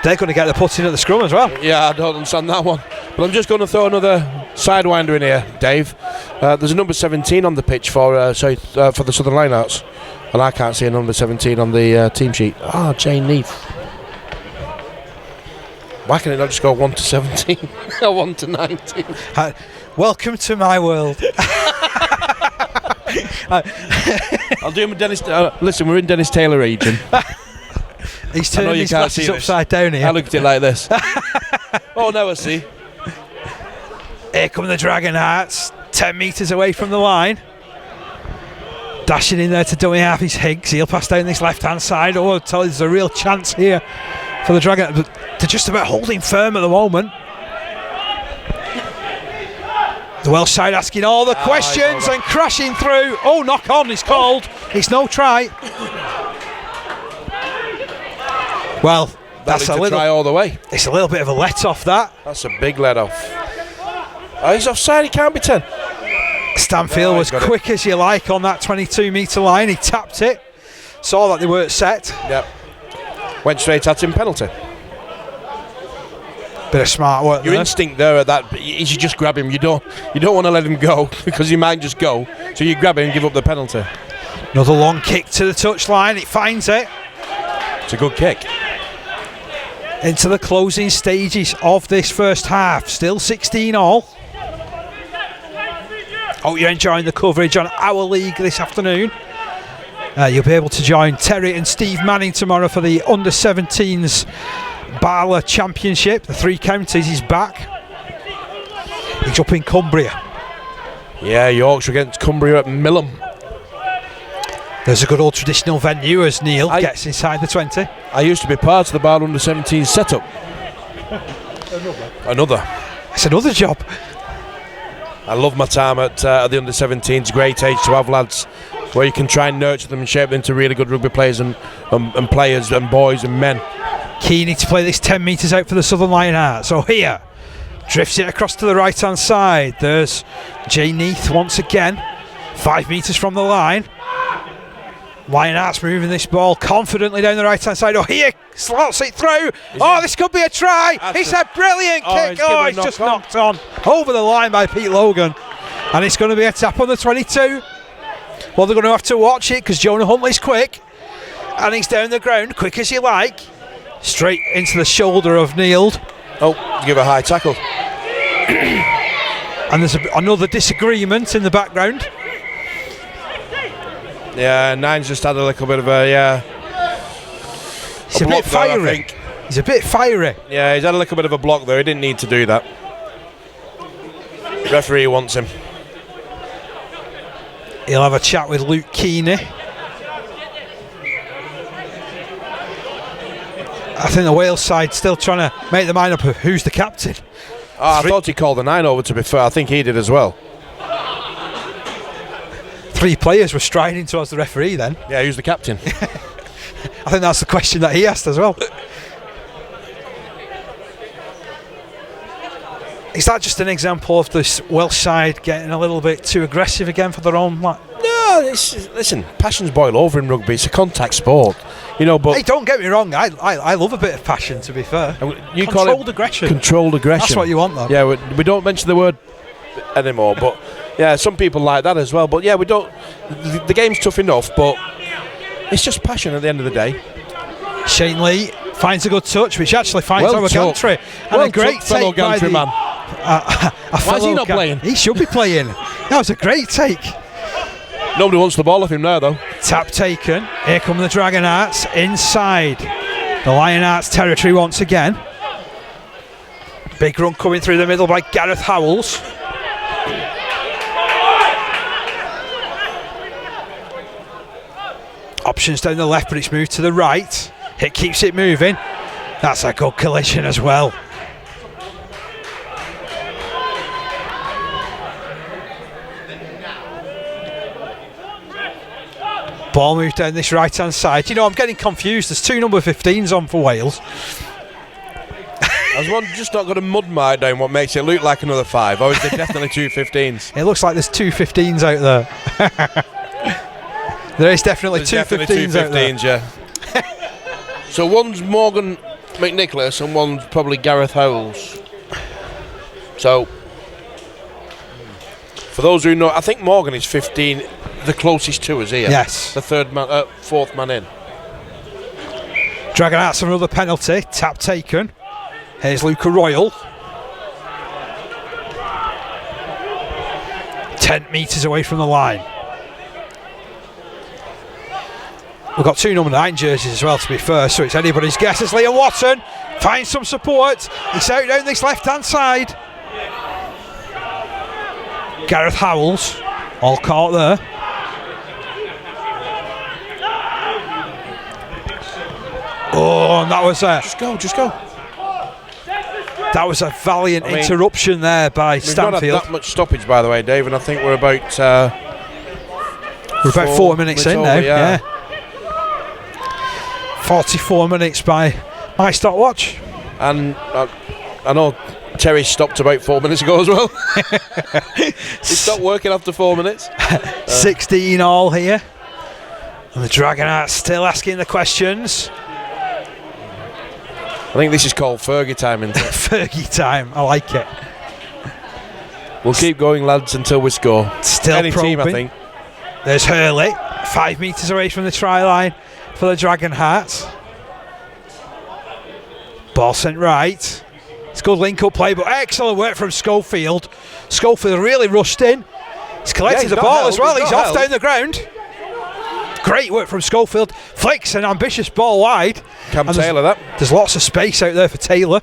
they're going to get the put in at the scrum as well. Yeah, I don't understand that one. But I'm just going to throw another sidewinder in here, Dave. There's a number 17 on the pitch for the Southern Lionhearts. And I can't see a number 17 on the team sheet. Jane Neath. Why can it not just go 1 to 17 or 1 to 19? Welcome to my world. I'll do him with Dennis. Listen, we're in Dennis Taylor region. He's turning his glasses upside down here. I look at it like this. Oh, now I see. Here come the Dragonhearts, 10 metres away from the line. Dashing in there to dummy half is Higgs. He'll pass down this left-hand side. Oh, I tell you, there's a real chance here for the Dragon. But they're just about holding firm at the moment. The Welsh side asking all the questions and crashing through. Oh, knock on is called. It's no try. Well, that's a little try all the way. It's a little bit of a let off that. That's a big let off. Oh, he's offside. He can't be 10. Stanfield was quick as you like on that 22-metre line. He tapped it, saw that they weren't set. Yep. Went straight at him. Penalty. Bit of smart work. Your there. instinct there at that is you just grab him. You don't want to let him go because he might just go. So you grab him and give up the penalty. Another long kick to the touchline. It finds it. It's a good kick. Into the closing stages of this first half. Still 16 all. Hope you're enjoying the coverage on our league this afternoon. You'll be able to join Terry and Steve Manning tomorrow for the under-17s Barla Championship. The Three Counties, he's back. He's up in Cumbria. Yeah, Yorkshire against Cumbria at Millom. There's a good old traditional venue as Neil gets inside the 20. I used to be part of the Barla under-17 setup. Another. It's another job. I love my time at the under-17s. Great age to have lads where you can try and nurture them and shape them into really good rugby players and players and boys and men. Keeney to play this 10 metres out for the Southern Lionhearts. So here, drifts it across to the right hand side. There's Jay Neath once again, 5 metres from the line. Lionhearts moving this ball confidently down the right hand side. Oh, here slots it through. This could be a try. It's a brilliant kick. It's just knocked on over the line by Pete Logan, and it's going to be a tap on the 22. Well, they're going to have to watch it because Jonah Huntley's quick, and he's down the ground quick as you like, straight into the shoulder of Neild. Give a high tackle. And there's another disagreement in the background. Yeah, Nine's just had a little bit of a He's a bit fiery. There, I think. He's a bit fiery. Yeah, he's had a little bit of a block there. He didn't need to do that. Referee wants him. He'll have a chat with Luke Keeney. I think the Wales side still trying to make their mind up of who's the captain. I thought he called the 9 over, to be fair. I think he did as well. 3 players were striding towards the referee then. Yeah, who's the captain? I think that's the question that he asked as well. Is that just an example of this Welsh side getting a little bit too aggressive again for their own? No, listen, passions boil over in rugby. It's a contact sport, But hey, don't get me wrong. I love a bit of passion. To be fair, you controlled call it aggression. Controlled aggression. That's what you want, though. Yeah, we don't mention the word anymore, but yeah, some people like that as well. But yeah, we don't. The game's tough enough, but it's just passion at the end of the day. Shane Lee finds a good touch, which actually finds our gantry, and a great fellow take by gantry man. Why is he not playing? He should be playing. That was a great take. Nobody wants the ball off him now, though. Tap taken. Here come the Dragonhearts inside the Lionhearts territory once again. Big run coming through the middle by Gareth Howells. Options down the left, but it's moved to the right. It keeps it moving. That's a good collision as well. Ball moved down this right hand side. I'm getting confused. There's 2 number 15s on for Wales. Has one just not got a mud mark down what makes it look like another 5? Or is there definitely 2 15s? It looks like there's 2 15s out there. There is definitely two 15s out there. Yeah. So one's Morgan McNicholas and one's probably Gareth Howells. So, for those who know, I think Morgan is 15, the closest to us here. Yes. The 4th man in. Dragonhearts another penalty. Tap taken. Here's Luca Royal. 10 metres away from the line. We've got 2 number 9 jerseys as well, to be fair, so it's anybody's guess as Liam Watson finds some support. He's out down this left-hand side. Gareth Howells, all caught there. Oh, and that was a... Just go. That was a valiant interruption there by Stanfield. We've not had that much stoppage, by the way, Dave, and I think we're about We're about 4 minutes in now. over, yeah. 44 minutes by my stopwatch. And I know Terry stopped about 4 minutes ago as well. He stopped working after 4 minutes. 16 all here. And the Dragonhearts still asking the questions. I think this is called Fergie time, isn't it? Fergie time, I like it. We'll keep going, lads, until we score. Still Any probing. team, I think. There's Hurley, 5 metres away from the try line for the Dragonhearts. Ball sent right. It's good link-up play, but excellent work from Schofield. Schofield really rushed in. He's collected the ball as well. He's off down the ground. Great work from Schofield. Flicks an ambitious ball wide. Cam Taylor, that. There's lots of space out there for Taylor.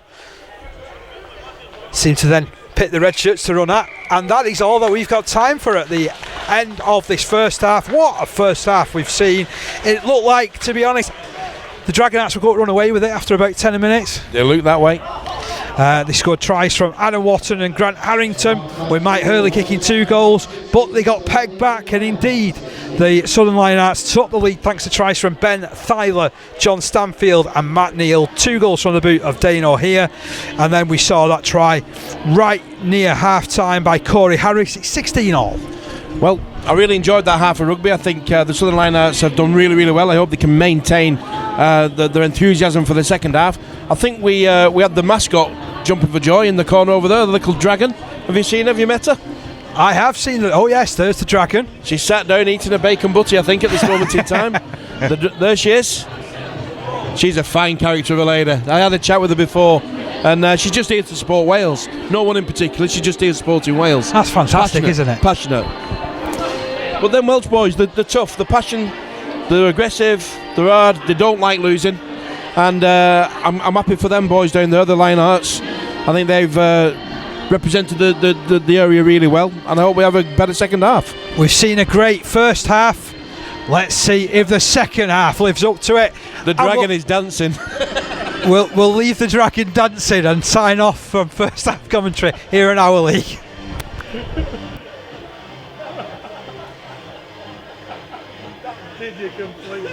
Seem to then pick the red shirts to run at. And that is all that we've got time for at the end of this first half. What a first half we've seen. It looked like, to be honest, the Dragonhearts were going to run away with it after about 10 minutes. They look that way. They scored tries from Adam Watton and Grant Harrington, with Mike Hurley kicking 2 goals, but they got pegged back, and indeed the Southern Lionhearts took the lead thanks to tries from Ben Thyler, John Stanfield and Matt Neal. 2 goals from the boot of Dane O'Hare, and then we saw that try right near half time by Corey Harris. It's 16 all. Well, I really enjoyed that half of rugby. I think the Southern Lionhearts have done really, really well. I hope they can maintain their enthusiasm for the second half. I think we had the mascot jumping for joy in the corner over there, the little dragon. Have you seen her? Have you met her? I have seen it. Oh yes, there's the dragon. She sat down eating a bacon butty, I think, at this moment in time. There she is. She's a fine character of a lady. I had a chat with her before, and she's just here to support Wales. No one in particular, she's just here supporting Wales. That's fantastic, Passionate, isn't it? Passionate. But them Welsh boys, they're tough, they're passionate, they're aggressive, they're hard, they don't like losing. And I'm happy for them boys down there, the Lionhearts. I think they've represented the area really well, and I hope we have a better second half. We've seen a great first half. Let's see if the second half lives up to it. The dragon is dancing. We'll leave the dragon dancing and sign off from first half commentary here in our league. Did you completely?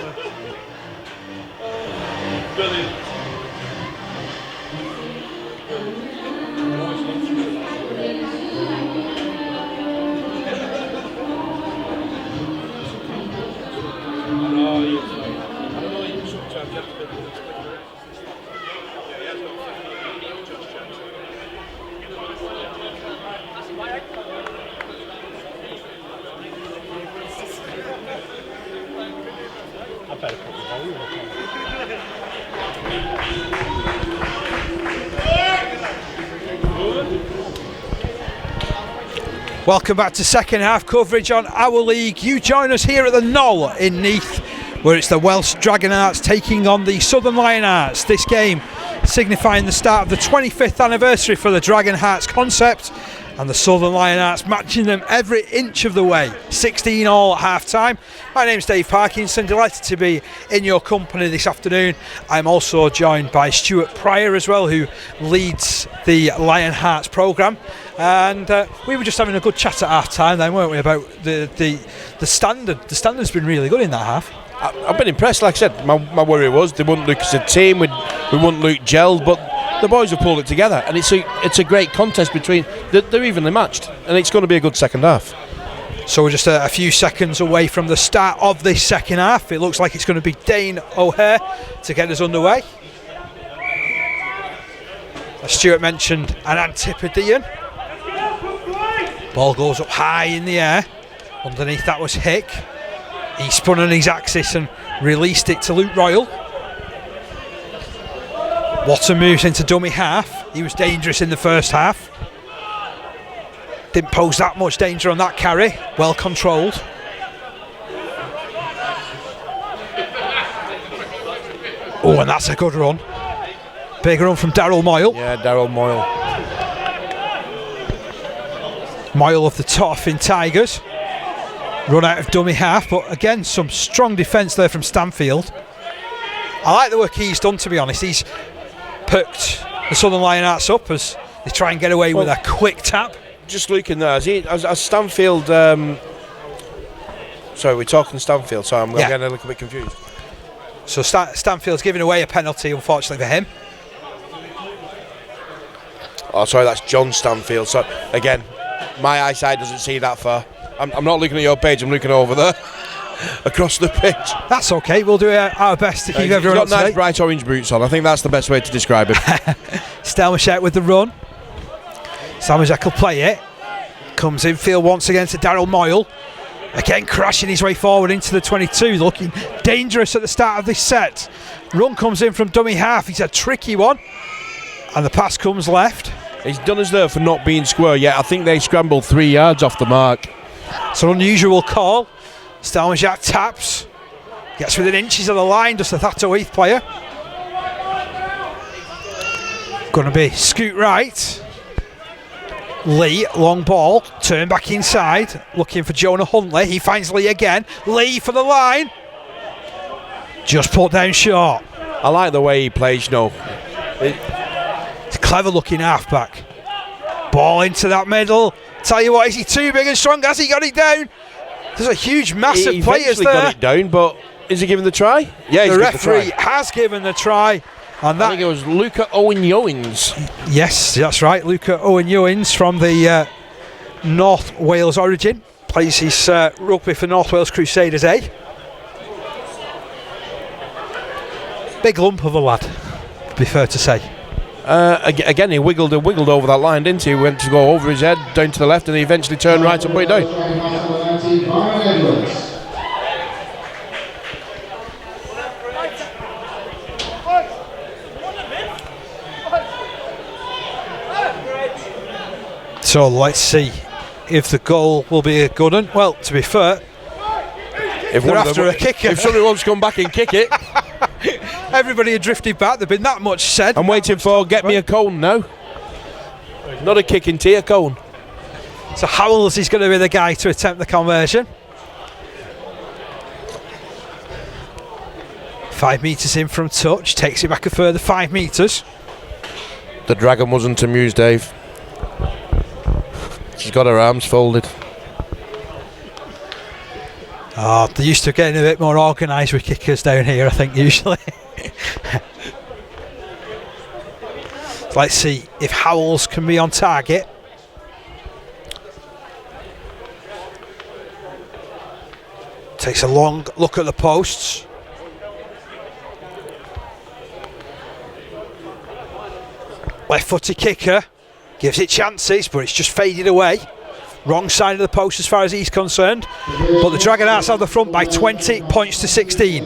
Brilliant. Welcome back to second half coverage on our league. You join us here at the Knoll in Neath, where it's the Welsh Dragonhearts taking on the Southern Lionhearts. This game signifying the start of the 25th anniversary for the Dragonhearts concept, and the Southern Lionhearts matching them every inch of the way. 16 all at half time. My name's Dave Parkinson, delighted to be in your company this afternoon. I'm also joined by Stuart Pryor as well, who leads the Lionhearts programme. And we were just having a good chat at half time then, weren't we, about the standard. The standard's been really good in that half. I've been impressed. Like I said, my worry was they wouldn't look as a team, we wouldn't look gelled, but the boys have pulled it together, and it's a great contest between. They're evenly matched, and it's going to be a good second half. So we're just a few seconds away from the start of this second half. It looks like it's going to be Dane O'Hare to get us underway. As Stuart mentioned, an Antipodean. Ball goes up high in the air. Underneath that was Hick. He spun on his axis and released it to Luke Royal. Watson moves into dummy half. He was dangerous in the first half. Didn't pose that much danger on that carry. Well controlled. Oh, and that's a good run. Big run from Daryl Moyle. Yeah, Daryl Moyle. Moyle of the Toffin Tigers. Run out of dummy half, but again, some strong defence there from Stanfield. I like the work he's done, to be honest. He's perked the Southern Lionhearts up as they try and get away with a quick tap. Just looking there, as Stanfield Sorry, we're talking Stanfield, so I'm Yeah. getting a little bit confused. So Stanfield's giving away a penalty, unfortunately for him. Oh, sorry, that's John Stanfield. So again, my eyesight doesn't see that far. I'm not looking at your page. I'm looking over there, across the pitch. That's okay. We'll do our best to keep He's everyone got up to nice date. bright orange boots on. I think that's the best way to describe him. Stelmachek with the run. Stelmachek will play it. Comes infield once again to Daryl Moyle. Again crashing his way forward into the 22. Looking dangerous at the start of this set. Run comes in from dummy half. He's a tricky one. And the pass comes left. He's done us there for not being square yet. I think they scrambled 3 yards off the mark. It's an unusual call. Stelmachek taps. Gets within inches of the line. Does the Thatto Heath player. Going to be scoot right. Lee, long ball, turn back inside, looking for Jonah Huntley. He finds Lee again. Lee for the line. Just put down short. I like the way he plays, you know. It's a clever looking halfback. Ball into that middle. Tell you what, is he too big and strong? Has he got it down? There's a huge, massive He players eventually there. got it down, but is he giving the try? Yeah, he's The given referee the try. has given the try. And I that, think it was Luca Owen-Ewings. yes, that's right. Luca Owen-Ewings from the North Wales origin. Plays his rugby for North Wales Crusaders A. Big lump of a lad, to be fair to say. Again, he wiggled over that line, didn't he? Went to go over his head, down to the left, and he eventually turned right and put it down. So let's see if the goal will be a good one. Well, to be fair, If they're one of after them- a kicker. If somebody wants to come back and kick it, Everybody had drifted back. There'd been that much said. I'm waiting for get me a cone now. Not a kick into a cone. So Howells is going to be the guy to attempt the conversion. 5 metres in from touch, takes it back a further 5 metres. The Dragon wasn't amused, Dave. She's got her arms folded. Oh, they're used to getting a bit more organised with kickers down here, I think, usually. Let's see if Howells can be on target. Takes a long look at the posts. Left-footed kicker. Gives it chances, but it's just faded away. Wrong side of the post as far as he's concerned. But the Dragonhearts have the front by 20 points to 16.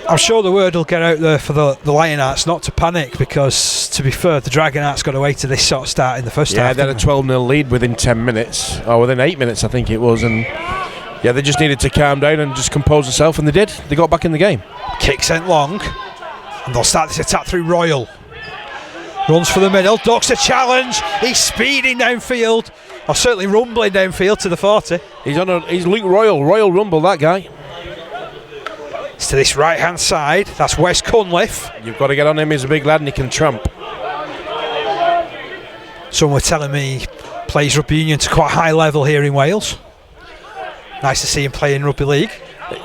I'm sure the word will get out there for the Lionhearts not to panic, because, to be fair, the Dragonhearts got away to this sort of start in the first half. Yeah, they had a 12-0 lead within 10 minutes, or within 8 minutes, I think it was, and yeah, they just needed to calm down and just compose themselves, and they did. They got back in the game. Kick sent long, and they'll start this attack through Royal. Runs for the middle, ducks a challenge. He's speeding downfield, or certainly rumbling downfield to the 40. He's Luke Royal Rumble, that guy. It's to this right hand side. That's Wes Cunliffe. You've got to get on him. He's a big lad and he can tramp. Someone were telling me he plays rugby union to quite a high level here in Wales. Nice to see him play in rugby league.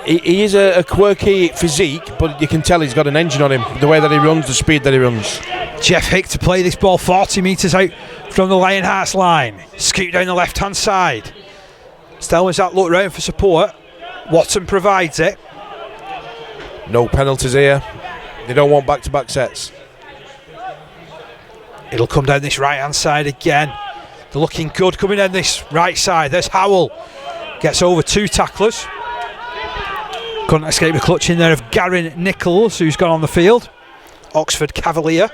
He is a quirky physique, but you can tell he's got an engine on him. The way that he runs, the speed that he runs. Jeff Hick to play this ball 40 metres out from the Lionhearts line. Scoot down the left hand side. Stelman's that look round for support. Watson provides it. No penalties here. They don't want back-to-back sets. It'll come down this right hand side again. They're looking good coming down this right side. There's Howell. Gets over 2 tacklers. Couldn't escape the clutch in there of Garin Nichols, who's gone on the field. Oxford Cavalier.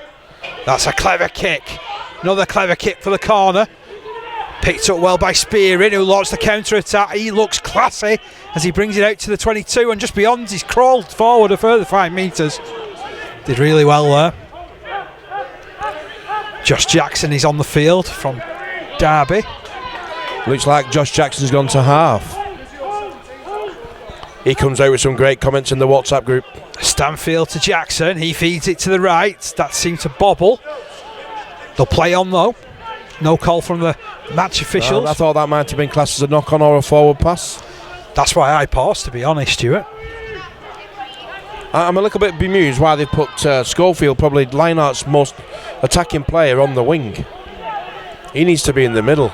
That's a clever kick. Another clever kick for the corner. Picked up well by Spearing, who launched the counter-attack. He looks classy as he brings it out to the 22, and just beyond, he's crawled forward a further 5 metres. Did really well there. Josh Jackson is on the field from Derby. Looks like Josh Jackson's gone to half. He comes out with some great comments in the WhatsApp group. Stanfield to Jackson. He feeds it to the right. That seemed to bobble. They'll play on though. No call from the match officials. I thought that might have been classed as a knock-on or a forward pass. That's why I paused, to be honest, Stuart. I'm a little bit bemused why they put Schofield, probably Lionhearts' most attacking player, on the wing. He needs to be in the middle.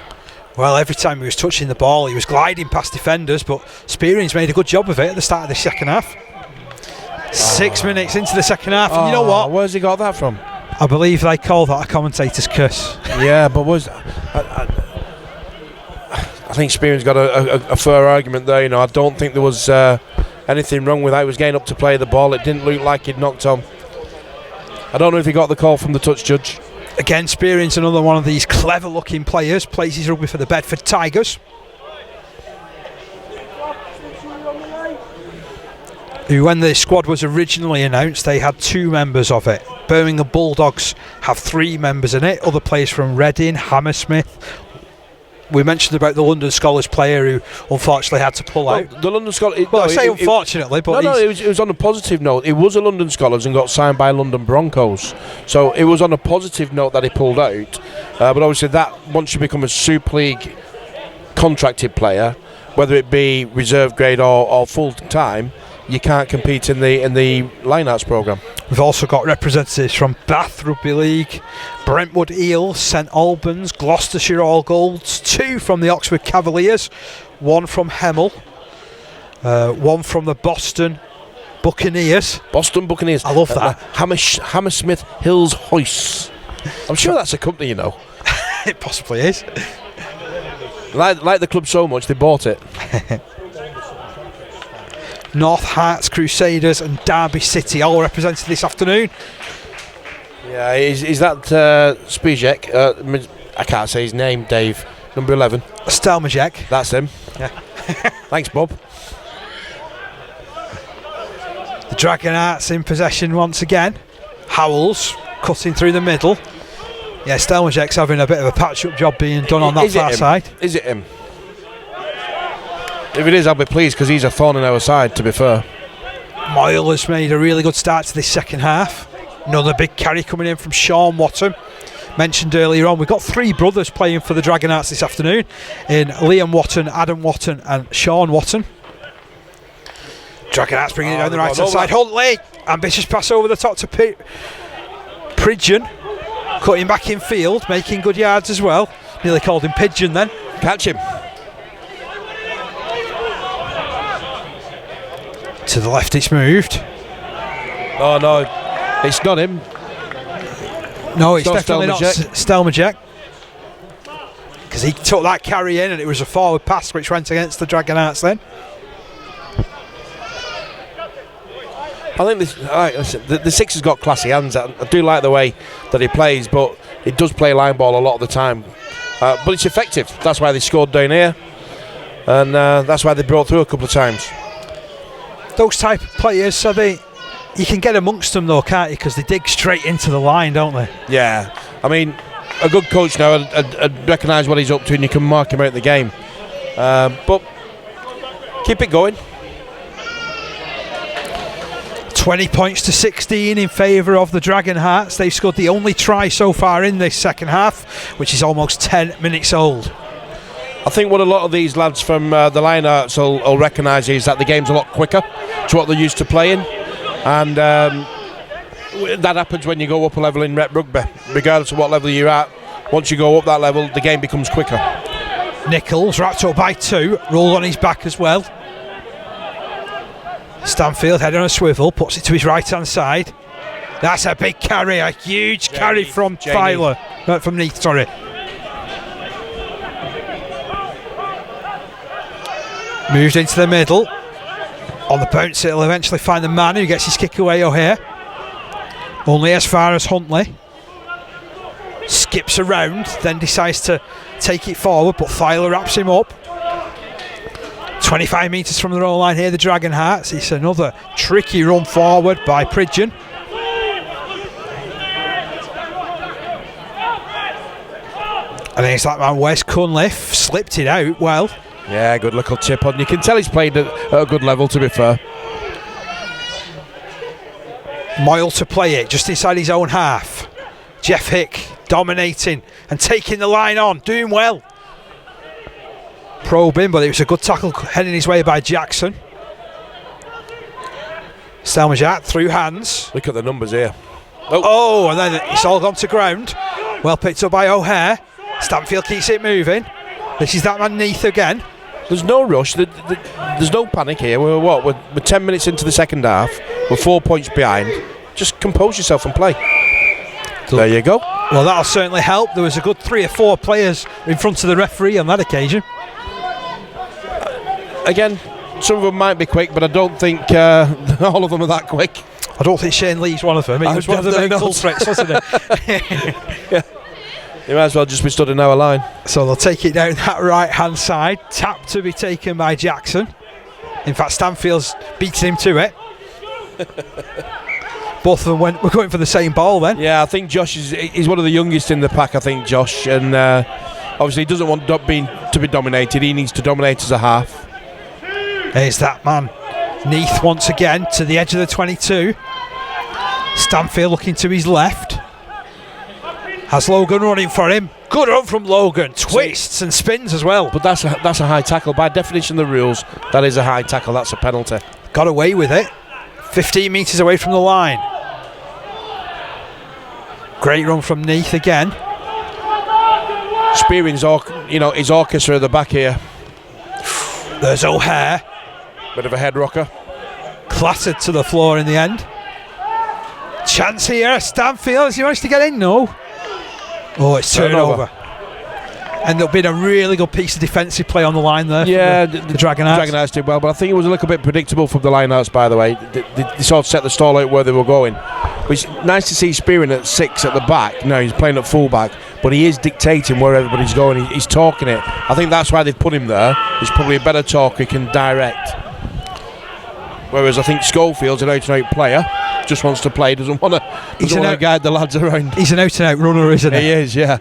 Well, every time he was touching the ball, he was gliding past defenders, but Spearing's made a good job of it at the start of the second half. 6 minutes into the second half, and you know what? Where's he got that from? I believe they call that a commentator's curse. Yeah, but I think Spearing's got a fair argument there. You know, I don't think there was anything wrong with that. He was getting up to play the ball. It didn't look like he'd knocked on. I don't know if he got the call from the touch judge. Again, Spearing's another one of these clever-looking players. Plays his rugby for the Bedford Tigers, who, when the squad was originally announced, they had 2 members of it. Birmingham Bulldogs have 3 members in it. Other players from Reading, Hammersmith. We mentioned about the London Scholars player who unfortunately had to pull out. The London Scholars. Well, I say unfortunately, but it was on a positive note. It was a London Scholars and got signed by London Broncos. So it was on a positive note that he pulled out. But obviously, that once you become a Super League contracted player, whether it be reserve grade or full time, you can't compete in the Lionhearts programme. We've also got representatives from Bath Rugby League, Brentwood Eels, St Albans, Gloucestershire All Golds, 2 from the Oxford Cavaliers, 1 from Hemel, 1 from the Boston Buccaneers. Boston Buccaneers. I love that. Hammersmith Hills Hoists. I'm sure that's a company, you know. It possibly is. Like the club so much, they bought it. North Hearts Crusaders and Derby City all represented this afternoon. Yeah, is that Spijek? I can't say his name, Dave. Number 11. Stelmajek. That's him. Yeah. Thanks, Bob. The Dragonhearts in possession once again. Howells cutting through the middle. Yeah, Stelmajek's having a bit of a patch-up job being done on that far side. Is it him? If it is, I'll be pleased because he's a thorn in our side, to be fair. Moyle has made a really good start to this second half. Another big carry coming in from Sean Watton. Mentioned earlier on, we've got 3 brothers playing for the Dragonhearts this afternoon in Liam Watton, Adam Watton and Sean Watton. Dragonhearts bringing it down the right hand side. Huntley, ambitious pass over the top to Pridgeon. Cutting back in field, making good yards as well. Nearly called him Pigeon then. Catch him. To the left it's moved. Oh no, it's not him. No, it's definitely not Stelmajek. Because he took that carry in and it was a forward pass which went against the Dragonhearts then. I think the Six has got classy hands. I do like the way that he plays, but he does play line ball a lot of the time. But it's effective. That's why they scored down here. And that's why they brought through a couple of times. Those type of players, so you can get amongst them though, can't you? Because they dig straight into the line, don't they? Yeah. I mean, a good coach now would recognise what he's up to and you can mark him out the game. But keep it going. 20 points to 16 in favour of the Dragonhearts. They've scored the only try so far in this second half, which is almost 10 minutes old. I think what a lot of these lads from the Lionhearts will recognise is that the game's a lot quicker to what they're used to playing, and that happens when you go up a level in rep rugby. Regardless of what level you're at, once you go up that level, the game becomes quicker. Nichols wrapped up by 2, rolled on his back as well. Stanfield head on a swivel, puts it to his right hand side. That's a big carry, a huge carry from Filer. No, from Neath, sorry. Moved into the middle. On the bounce, it'll eventually find the man who gets his kick away O'Hare. Only as far as Huntley. Skips around, then decides to take it forward, but Filer wraps him up. 25 metres from the roll line here, the Dragonhearts. It's another tricky run forward by Pridgeon. And it's that man Wes Cunliffe slipped it out well. Yeah, good little chip on. You can tell he's played at a good level, to be fair. Moyle to play it just inside his own half. Jeff Hick dominating and taking the line on, doing well. Probing, but it was a good tackle heading his way by Jackson. Stelmajat through hands. Look at the numbers here. Oh, and then it's all gone to ground. Well picked up by O'Hare. Stanfield keeps it moving. This is that man Neath again. There's no rush. There's no panic here. We're 10 minutes into the second half. We're 4 points behind. Just compose yourself and play. There you go. Well, that'll certainly help. There was a good 3 or 4 players in front of the referee on that occasion. Again, some of them might be quick, but I don't think all of them are that quick. I don't think Shane Lee's one of them. He was one of the main culprits, wasn't he? Yeah. You might as well just be stood in our line. So they'll take it down that right-hand side. Tap to be taken by Jackson. In fact, Stanfield's beating him to it. Both of them were going for the same ball then. Yeah, I think Josh he's one of the youngest in the pack, I think, Josh. And obviously he doesn't want to be dominated. He needs to dominate as a half. Here's that man. Neath once again to the edge of the 22. Stanfield looking to his left. Has Logan running for him. Good run from Logan. Twists and spins as well. But that's a high tackle. By definition of the rules, that is a high tackle. That's a penalty. Got away with it. 15 metres away from the line. Great run from Neath again. Spearing's his orchestra at the back here. There's O'Hare. Bit of a head rocker. Clattered to the floor in the end. Chance here. Stanfield, has he managed to get in? No. Oh, it's turnover. And there'll be a really good piece of defensive play on the line there. Yeah, the Dragonhearts. Dragonhearts did well, but I think it was a little bit predictable from the Lionhearts, by the way. They sort of set the stall out where they were going. But it's nice to see Spearing at 6 at the back. No, he's playing at full-back, but he is dictating where everybody's going. He's talking it. I think that's why they've put him there. He's probably a better talker, he can direct. Whereas I think Schofield's an out-and-out player. Just wants to play, doesn't want to guide the lads around. He's an out-and-out runner, isn't he? He is, yeah.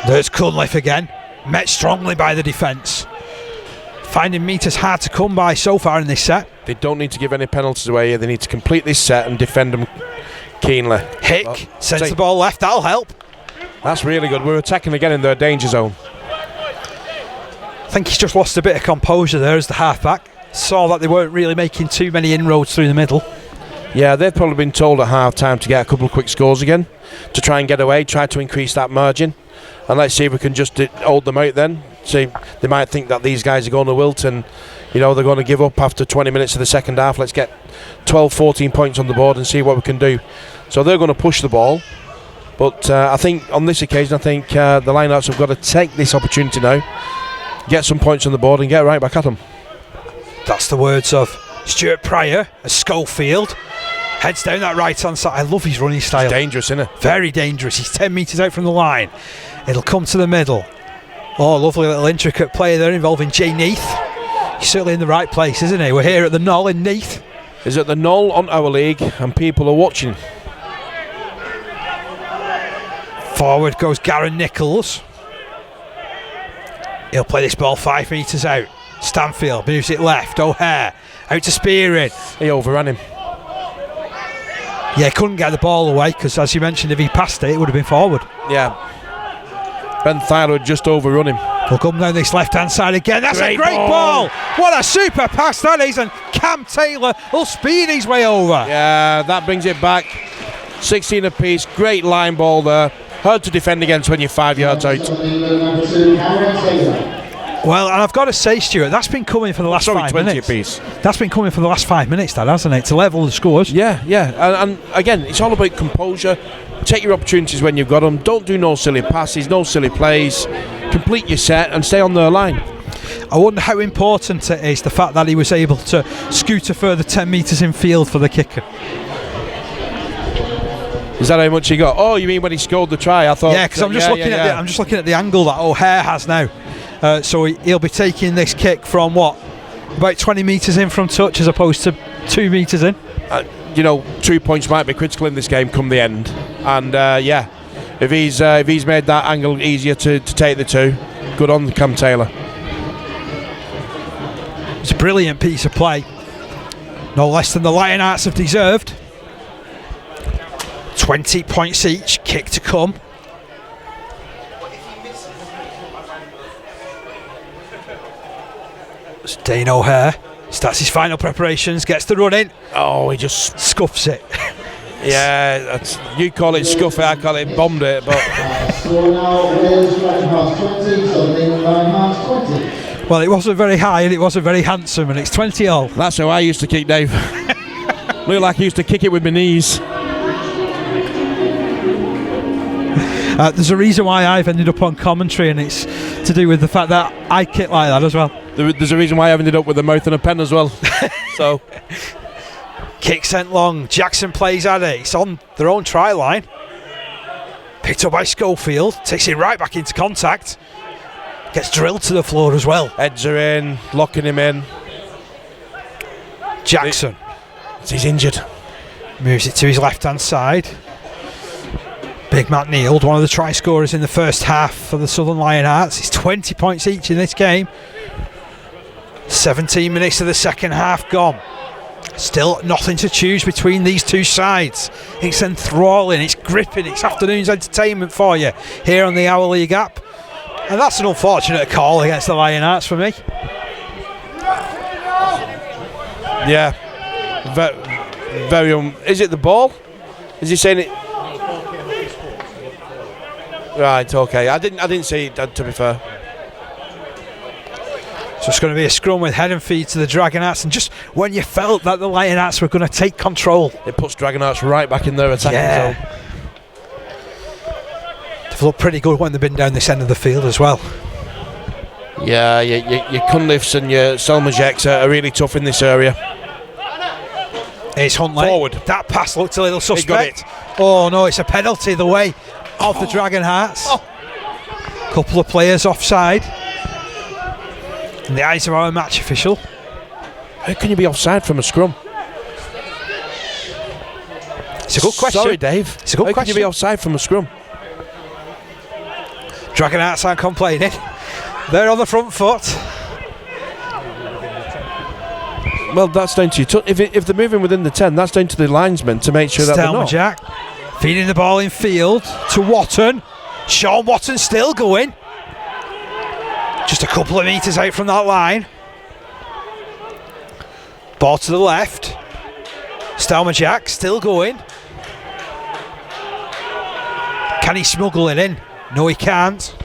There's Cunliffe again, met strongly by the defence. Finding metres hard to come by so far in this set. They don't need to give any penalties away here. They need to complete this set and defend them keenly. Hick sends the ball left, that'll help. That's really good. We're attacking again in their danger zone. I think he's just lost a bit of composure there as the halfback. Saw that they weren't really making too many inroads through the middle. Yeah, they've probably been told at half-time to get a couple of quick scores again, to try and get away, try to increase that margin. And let's see if we can just hold them out then. See, they might think that these guys are going to wilt and, they're going to give up after 20 minutes of the second half. Let's get 12, 14 points on the board and see what we can do. So they're going to push the ball. But I think on this occasion, the Lionhearts have got to take this opportunity now, get some points on the board and get right back at them. That's the words of Stuart Pryor as Schofield heads down that right-hand side. I love his running style. It's dangerous, isn't it? Very dangerous. He's 10 metres out from the line. It'll come to the middle. Oh, lovely little intricate play there involving Jay Neath. He's certainly in the right place, isn't he? We're here at the Knoll in Neath. Is at the Knoll on our league and people are watching. Forward goes Garen Nichols. He'll play this ball 5 metres out. Stanfield moves it left. O'Hare out to Spearing. He overran him. Yeah, couldn't get the ball away because, as you mentioned, if he passed it would have been forward. Yeah. Ben Thyler had just overrun him. We'll come down this left-hand side again. That's a great ball. What a super pass that is, and Cam Taylor will speed his way over. Yeah, that brings it back. 16 apiece. Great line ball there. Hard to defend against when you're 5 yards out. Well, and I've got to say, Stuart, that's been coming for the last 5 minutes. 20 apiece. That's been coming for the last 5 minutes, that, hasn't it? To level the scores. Yeah. And again, it's all about composure. Take your opportunities when you've got them. Don't do no silly passes, no silly plays. Complete your set and stay on their line. I wonder how important it is, the fact that he was able to scoot a further 10 metres in field for the kicker. Is that how much he got? Oh, you mean when he scored the try? I thought. Yeah, because I'm just looking at the angle that O'Hare has now. So he'll be taking this kick from about 20 metres in from touch as opposed to 2 metres in. 2 points might be critical in this game come the end. And if he's made that angle easier to take the 2, good on Cam Taylor. It's a brilliant piece of play. No less than the Lionhearts have deserved. 20 points each, kick to come. It's Dane O'Hare starts his final preparations, gets the run in. Oh, he just scuffs it. Yeah, you call it scuff it, I call it bombed it, but Score now, Wales Dragonhearts 20, Southern Lionhearts 20. Well, it wasn't very high and it wasn't very handsome, and it's 20-all. that's how I used to kick, Dave. Looked like I used to kick it with my knees. There's a reason why I've ended up on commentary, and it's to do with the fact that I kick like that as well. There's a reason why I've ended up with a mouth and a pen as well. So kick sent long, Jackson plays at it, it's on their own try line. Picked up by Schofield, takes it right back into contact. Gets drilled to the floor as well. heads are in, locking him in. Jackson He's injured. moves it to his left hand side. Big Matt Neild, one of the try scorers in the first half for the Southern Lionhearts. It's 20 points each in this game. 17 minutes of the second half gone. Still nothing to choose between these two sides. It's enthralling, it's gripping, it's afternoon's entertainment for you here on the Our League app. And that's an unfortunate call against the Lionhearts for me. Yeah. Very is it the ball? Is he saying it? Right, okay. I didn't see it, to be fair. So it's going to be a scrum with head and feet to the Dragonhearts, and just when you felt that the Lionhearts were going to take control, It puts Dragonhearts right back in their attacking zone. they've looked pretty good when they've been down this end of the field as well. Yeah, your Cunliffes and your Selmajeks are really tough in this area. It's Huntley. Forward. That pass looked a little got suspect. Oh no, it's a penalty the way of the Dragonhearts. Couple of players offside. In the eyes of our match official. How can you be offside from a scrum? It's a good question. Sorry, Dave. It's a good How question. can you be offside from a scrum? Dragonhearts aren't complaining. They're on the front foot. Well, that's down to you. If they're moving within the 10, that's down to the linesmen to make sure that they're not. Jack feeding the ball in field to Watton. Sean Watton still going. Just a couple of metres out from that line. Ball to the left. Stelma Jack still going. Can he smuggle it in? No, he can't.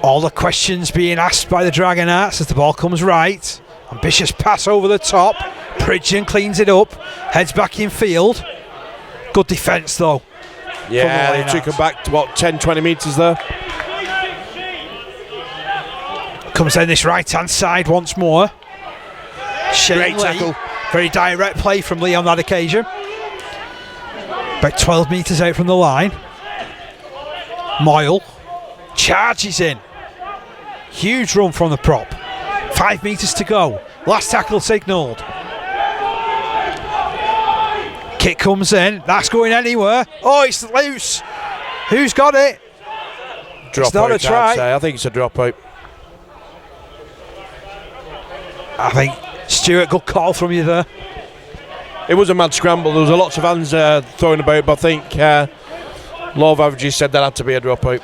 All the questions being asked by the Dragonhearts as the ball comes right. Ambitious pass over the top. Pridgeon cleans it up. Heads back in field. Good defence though. Yeah, they took him back to 10-20 metres there. Comes down this right hand side once more. Shane Great Lee. tackle. Very direct play from Lee on that occasion. About 12 metres out from the line. Moyle charges in. Huge run from the prop. 5 metres to go. Last tackle signalled. Kick comes in. That's going anywhere. Oh, it's loose. Who's got it? Drop not out, a try. I'd say. I think it's a dropout. I think, Stuart, good call from you there. It was a mad scramble. There was a lots of hands thrown about, but I think law of averages said that had to be a dropout.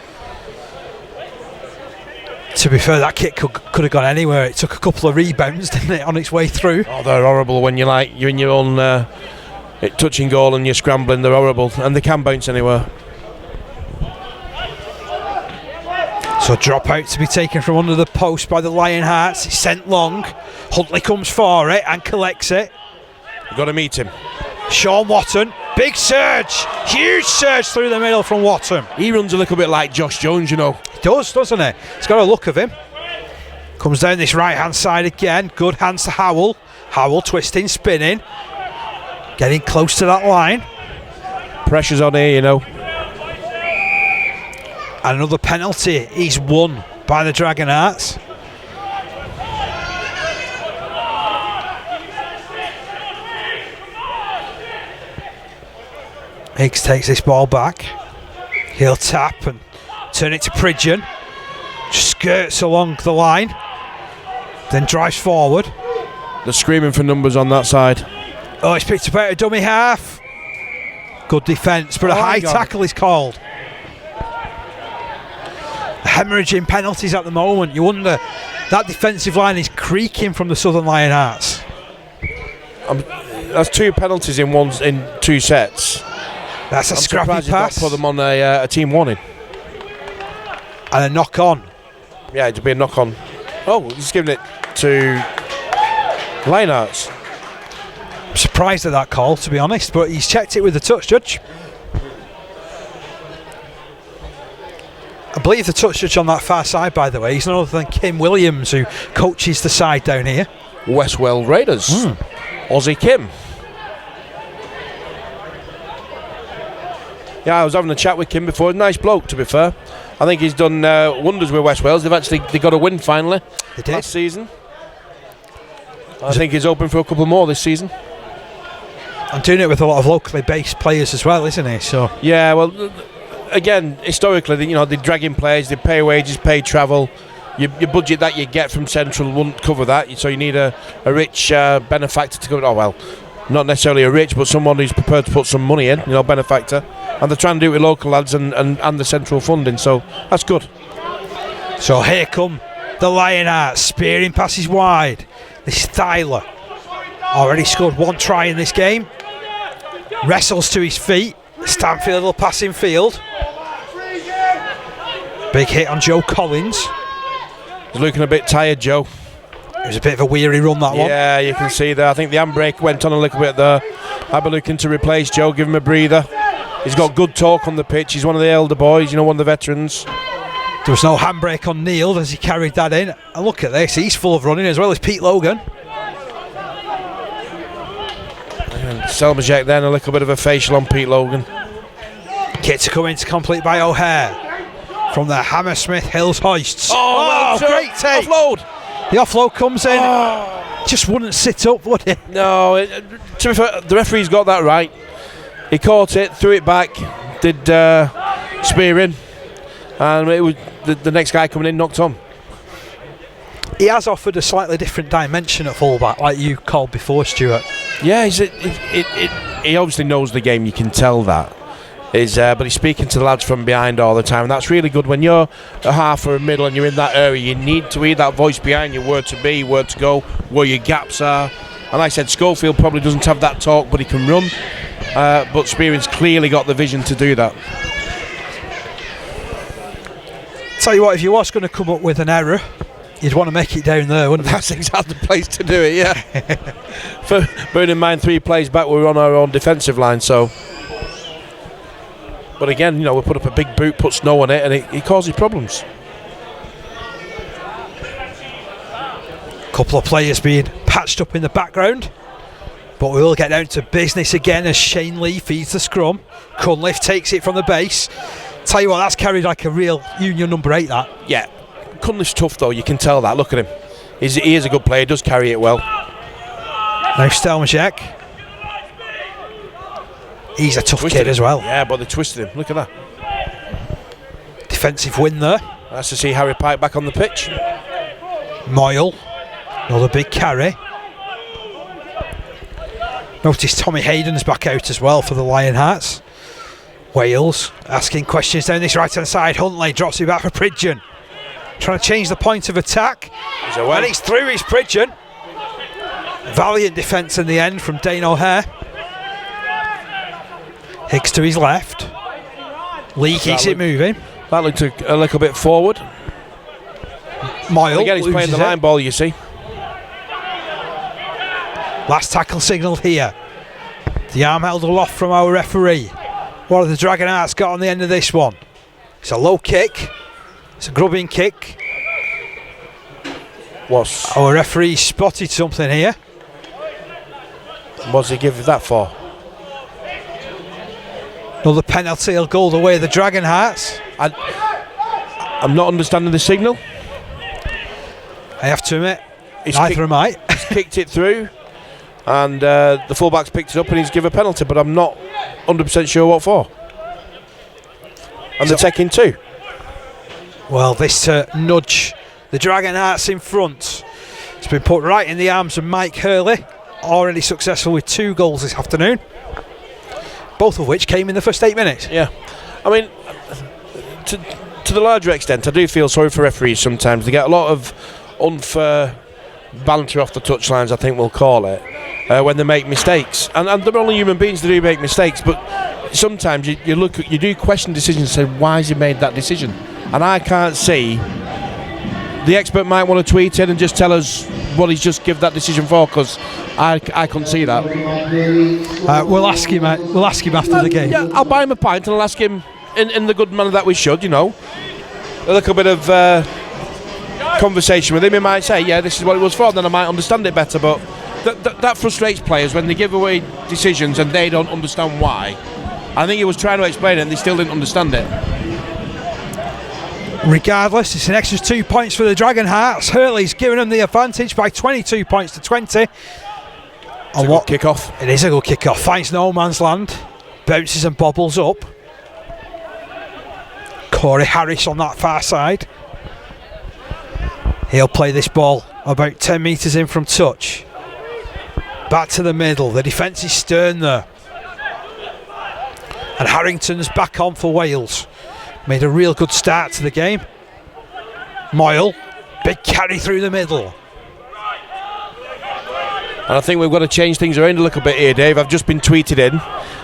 To be fair, that kick could have gone anywhere. It took a couple of rebounds, didn't it, on its way through. Oh, they're horrible when you're in your own touching goal and you're scrambling. They're horrible, and they can bounce anywhere. So drop out to be taken from under the post by the Lionhearts. It's sent long. Huntley comes for it and collects it. You've got to meet him. Sean Watton, big surge, huge surge through the middle from Watton. He runs a little bit like Josh Jones, you know. He does, doesn't he? He's got a look of him. Comes down this right hand side again. Good hands to Howell. Howell twisting, spinning. Getting close to that line. Pressure's on here, you know. And another penalty is won by the Dragonhearts. Higgs takes this ball back. He'll tap and turn it to Pridgeon. Just skirts along the line. Then drives forward. They're screaming for numbers on that side. Oh, it's picked up out a dummy half. Good defence, but a high tackle is called. Hemorrhaging penalties at the moment. You wonder, that defensive line is creaking from the Southern Lionhearts. That's 2 penalties in 2 sets. That's a scrappy pass. Put them on a team warning. And a knock on. Yeah, it'd be a knock on. Oh, he's giving it to Lionhearts. I'm surprised at that call, to be honest, but he's checked it with the touch judge. I believe the touch judge on that far side, by the way, he's none other than Kim Williams, who coaches the side down here. Westwell Raiders. Aussie Kim. Yeah, I was having a chat with Kim before. Nice bloke, to be fair. I think he's done wonders with West Wales. They got a win finally last season. I think he's open for a couple more this season. And doing it with a lot of locally based players as well, isn't he? So yeah, well, again, historically, they drag in players, they pay wages, pay travel. Your budget that you get from Central wouldn't cover that, so you need a rich benefactor to cover it. Oh, well, not necessarily a rich, but someone who's prepared to put some money in, benefactor. And they're trying to do it with local lads and the Central funding, so that's good. So here come the Lionhearts, spearing passes wide. This is Thyler. Already scored 1 try in this game. Wrestles to his feet. Stanfield will pass in field. Big hit on Joe Collins. He's looking a bit tired, Joe. It was a bit of a weary run, that one. Yeah, you can see there. I think the handbrake went on a little bit there. I'll be looking to replace Joe, give him a breather. He's got good talk on the pitch. He's one of the elder boys, one of the veterans. There was no handbrake on Neil as he carried that in. And look at this, he's full of running as well as Pete Logan. Selmajek then, a little bit of a facial on Pete Logan. Kit to come in to complete by O'Hare from the Hammersmith Hills Hoists. Oh, great take. Offload. The offload comes in. Just wouldn't sit up, would it? No, to be fair, the referee's got that right. He caught it, threw it back, did spear in, and it was the next guy coming in knocked on. He has offered a slightly different dimension at fullback, like you called before, Stuart. Yeah, he obviously knows the game. You can tell that. But he's speaking to the lads from behind all the time, and that's really good. When you're a half or a middle and you're in that area, you need to hear that voice behind you, where to be, where to go, where your gaps are. And like I said, Schofield probably doesn't have that talk, but he can run. But Spearing's clearly got the vision to do that. Tell you what, if you was going to come up with an error, you'd want to make it down there, wouldn't you? That's exactly the place to do it, yeah. For bearing in mind 3 plays back, we're on our own defensive line, so. But again, we put up a big boot, put snow on it, and it causes problems. Couple of players being patched up in the background, but we will get down to business again as Shane Lee feeds the scrum. Cunliffe takes it from the base. Tell you what, that's carried like a real Union number 8, that. Yeah, Cunliffe's tough though, you can tell that. Look at him. He is a good player, does carry it well. Now Stelmachek. He's a tough kid as well. Yeah, but they twisted him. Look at that. Defensive win there. Nice to see Harry Pike back on the pitch. Moyle. Another big carry. Notice Tommy Hayden's back out as well for the Lionhearts. Wales asking questions down this right hand side. Huntley drops it back for Pridgeon. Trying to change the point of attack. And it's through his Pridgeon. Valiant defence in the end from Dane O'Hare. Hicks to his left. Lee keeps it moving. That looked a little bit forward. Moyle again, he's playing the line ball, you see. Last tackle signalled here. The arm held aloft from our referee. What have the Dragonhearts got on the end of this one? It's a low kick. It's a grubbing kick. Our referee spotted something here. What's he give that for? Another penalty, he'll go the way of the Dragonhearts. I'm not understanding the signal. I have to admit, neither am I. He's kicked it through, and the fullback's picked it up and he's given a penalty, but I'm not 100% sure what for. And they're taking 2. Well, this nudge the Dragonhearts in front. It's been put right in the arms of Mike Hurley, already successful with 2 goals this afternoon. both of which came in the first 8 minutes. Yeah, I mean, to the larger extent, I do feel sorry for referees sometimes. They get a lot of unfair banter off the touchlines, I think we'll call it, when they make mistakes. And they're only human beings that do make mistakes, but sometimes you do question decisions and say, why has he made that decision? And I can't see. The expert might want to tweet in and just tell us what he's just give that decision for, because I couldn't see that. We'll ask him. We'll ask him after the game. Yeah, I'll buy him a pint and I'll ask him in the good manner that we should. A little bit of conversation with him. He might say, "Yeah, this is what it was for." Then I might understand it better. But that frustrates players when they give away decisions and they don't understand why. I think he was trying to explain it and they still didn't understand it. Regardless, it's an extra 2 points for the Dragonhearts. Hurley's giving them the advantage by 22 points to 20. It's a good kick-off. It is a good kick-off. Finds no man's land. Bounces and bobbles up. Corey Harris on that far side. He'll play this ball about 10 metres in from touch. Back to the middle. The defence is stern there. And Harrington's back on for Wales. Made a real good start to the game. Moyle, big carry through the middle. And I think we've got to change things around a little bit here, Dave. I've just been tweeted in.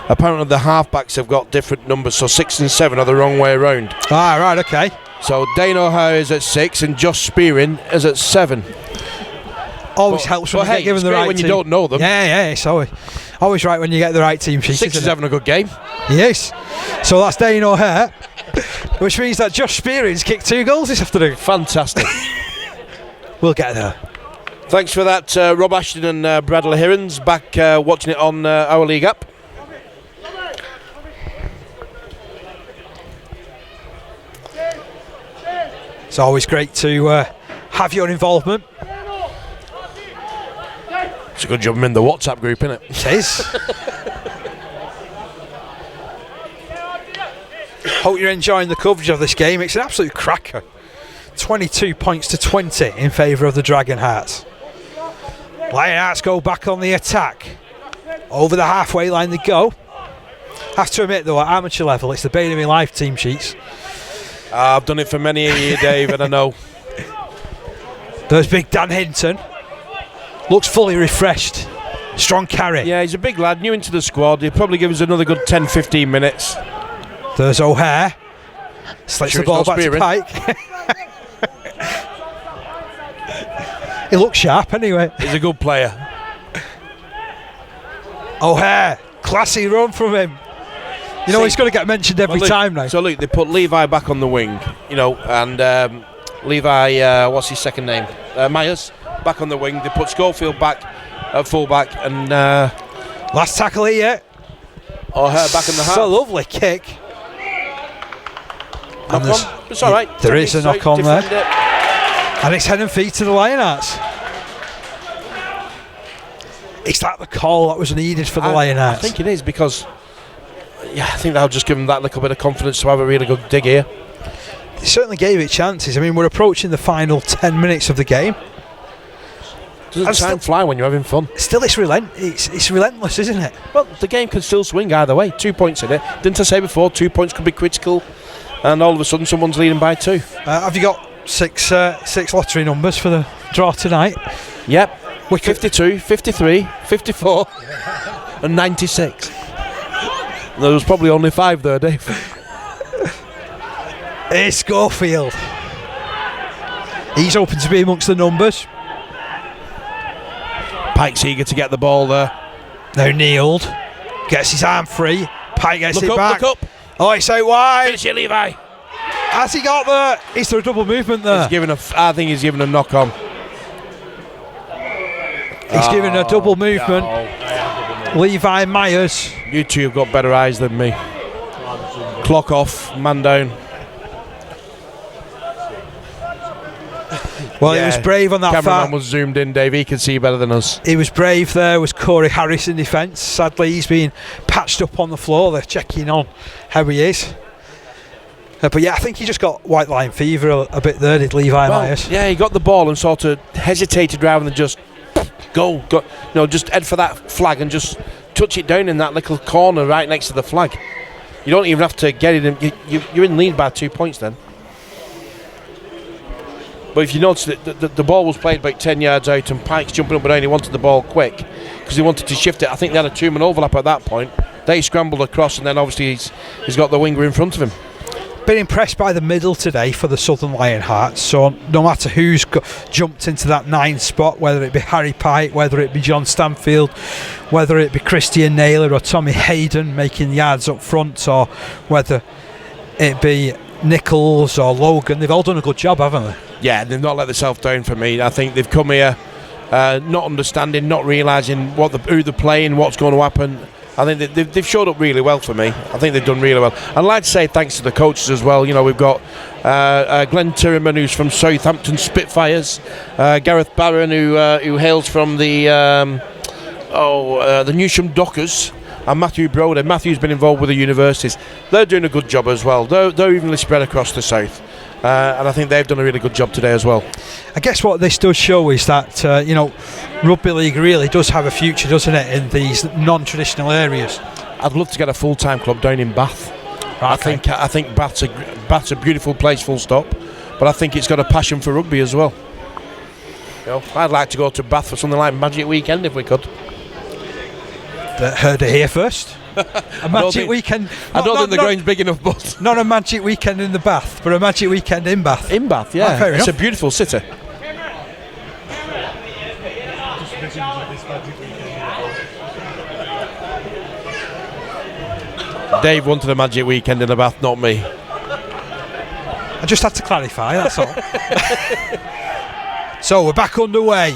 Apparently the halfbacks have got different numbers, so 6 and 7 are the wrong way around. Ah, right, okay. So Dane O'Hare is at 6 and Josh Spearing is at 7. Always helps when you get given the right when team. you don't know them. Yeah, it's always right when you get the right team sheet. 6 is having a good game. Yes. So that's Dane O'Hare, which means that Josh Spearing's kicked 2 goals this afternoon. Fantastic. We'll get there. Thanks for that, Rob Ashton and Bradley Hirons, back watching it on our League app. It's always great to have your involvement. It's a good job I'm in the WhatsApp group, isn't it? It is. Hope you're enjoying the coverage of this game. It's an absolute cracker. 22 points to 20 in favour of the Dragonhearts. Lionhearts go back on the attack. Over the halfway line they go. Have to admit though, at amateur level, it's the bane of my life team sheets. I've done it for many a year, Dave, and I know. There's big Dan Hinton. Looks fully refreshed. Strong carry. Yeah, he's a big lad, new into the squad. He'll probably give us another good 10-15 minutes. There's O'Hare. Slits the ball back to Pike. He looks sharp anyway. He's a good player. O'Hare. Classy run from him. He's going to get mentioned every time now. So look, they put Levi back on the wing, and Levi, what's his second name? Myers, back on the wing. They put Schofield back at full-back, and last tackle here. O'Hare back in the half. So lovely kick. Knock on. It's all right. There is a knock on there. And it's head and feet to the Lionhearts. Is that the call that was needed for the Lionhearts? I think it is, because I think that'll just give them that little bit of confidence to have a really good dig here. They certainly gave it chances. I mean, we're approaching the final 10 minutes of the game. Doesn't time fly when you're having fun? Still, it's relentless, isn't it? Well, the game can still swing either way. 2 points in it. Didn't I say before, 2 points could be critical, and all of a sudden someone's leading by 2. Have you got six lottery numbers for the draw tonight? Yep. 52, 53, 54 and 96. There was probably only 5 there, Dave. It's Schofield. He's hoping to be amongst the numbers. Pike's eager to get the ball there. Now Neild gets his arm free. Pike gets it back. Look up. Oh, it's out wide. Finish it, Levi. Has he got there? Is there a double movement there? I think he's given a knock on. He's given a double movement. No. Levi Myers. You two have got better eyes than me. Clock off, man down. Well, he was brave on that cameraman was zoomed in, Dave. He can see better than us. He was brave there. Was Corey Harris in defence. Sadly, he's been patched up on the floor. They're checking on how he is. But yeah, I think he just got white line fever a bit there, did Levi Myers. Yeah, he got the ball and sort of hesitated rather than just just head for that flag and just touch it down in that little corner right next to the flag. You don't even have to get it in. You're in lead by 2 points then. But if you notice that the ball was played about 10 yards out and Pike's jumping up and down, he wanted the ball quick because he wanted to shift it. I think they had a 2-man overlap at that point. They scrambled across and then obviously he's got the winger in front of him. Been impressed by the middle today for the Southern Lionhearts, so no matter who's jumped into that 9 spot, whether it be Harry Pike, whether it be John Stanfield, whether it be Christian Naylor or Tommy Hayden making yards up front, or whether it be Nichols or Logan, they've all done a good job, haven't they? Yeah, they've not let themselves down for me. I think they've come here not understanding, not realising who they're playing, what's going to happen. I think they've showed up really well for me. I think they've done really well. I'd like to say thanks to the coaches as well. You know, we've got Glenn Tyrman, who's from Southampton Spitfires, Gareth Barron, who hails from the Newsham Dockers, and Matthew Broder. Matthew's been involved with the universities. They're doing a good job as well. They're evenly spread across the south. And I think they've done a really good job today as well. I guess what this does show is that rugby league really does have a future, doesn't it, in these non-traditional areas. I'd love to get a full-time club down in Bath. Okay. I think Bath's a beautiful place, full stop. But I think it's got a passion for rugby as well. You know, I'd like to go to Bath for something like Magic Weekend if we could. Heard it here first. A Magic Weekend. I don't think the ground's big enough, but not a Magic Weekend in the Bath, but a Magic Weekend in Bath. In Bath, yeah. Fair it's enough. a beautiful city. Dave wanted a Magic Weekend in the Bath, not me. I just had to clarify, that's all. So we're back underway.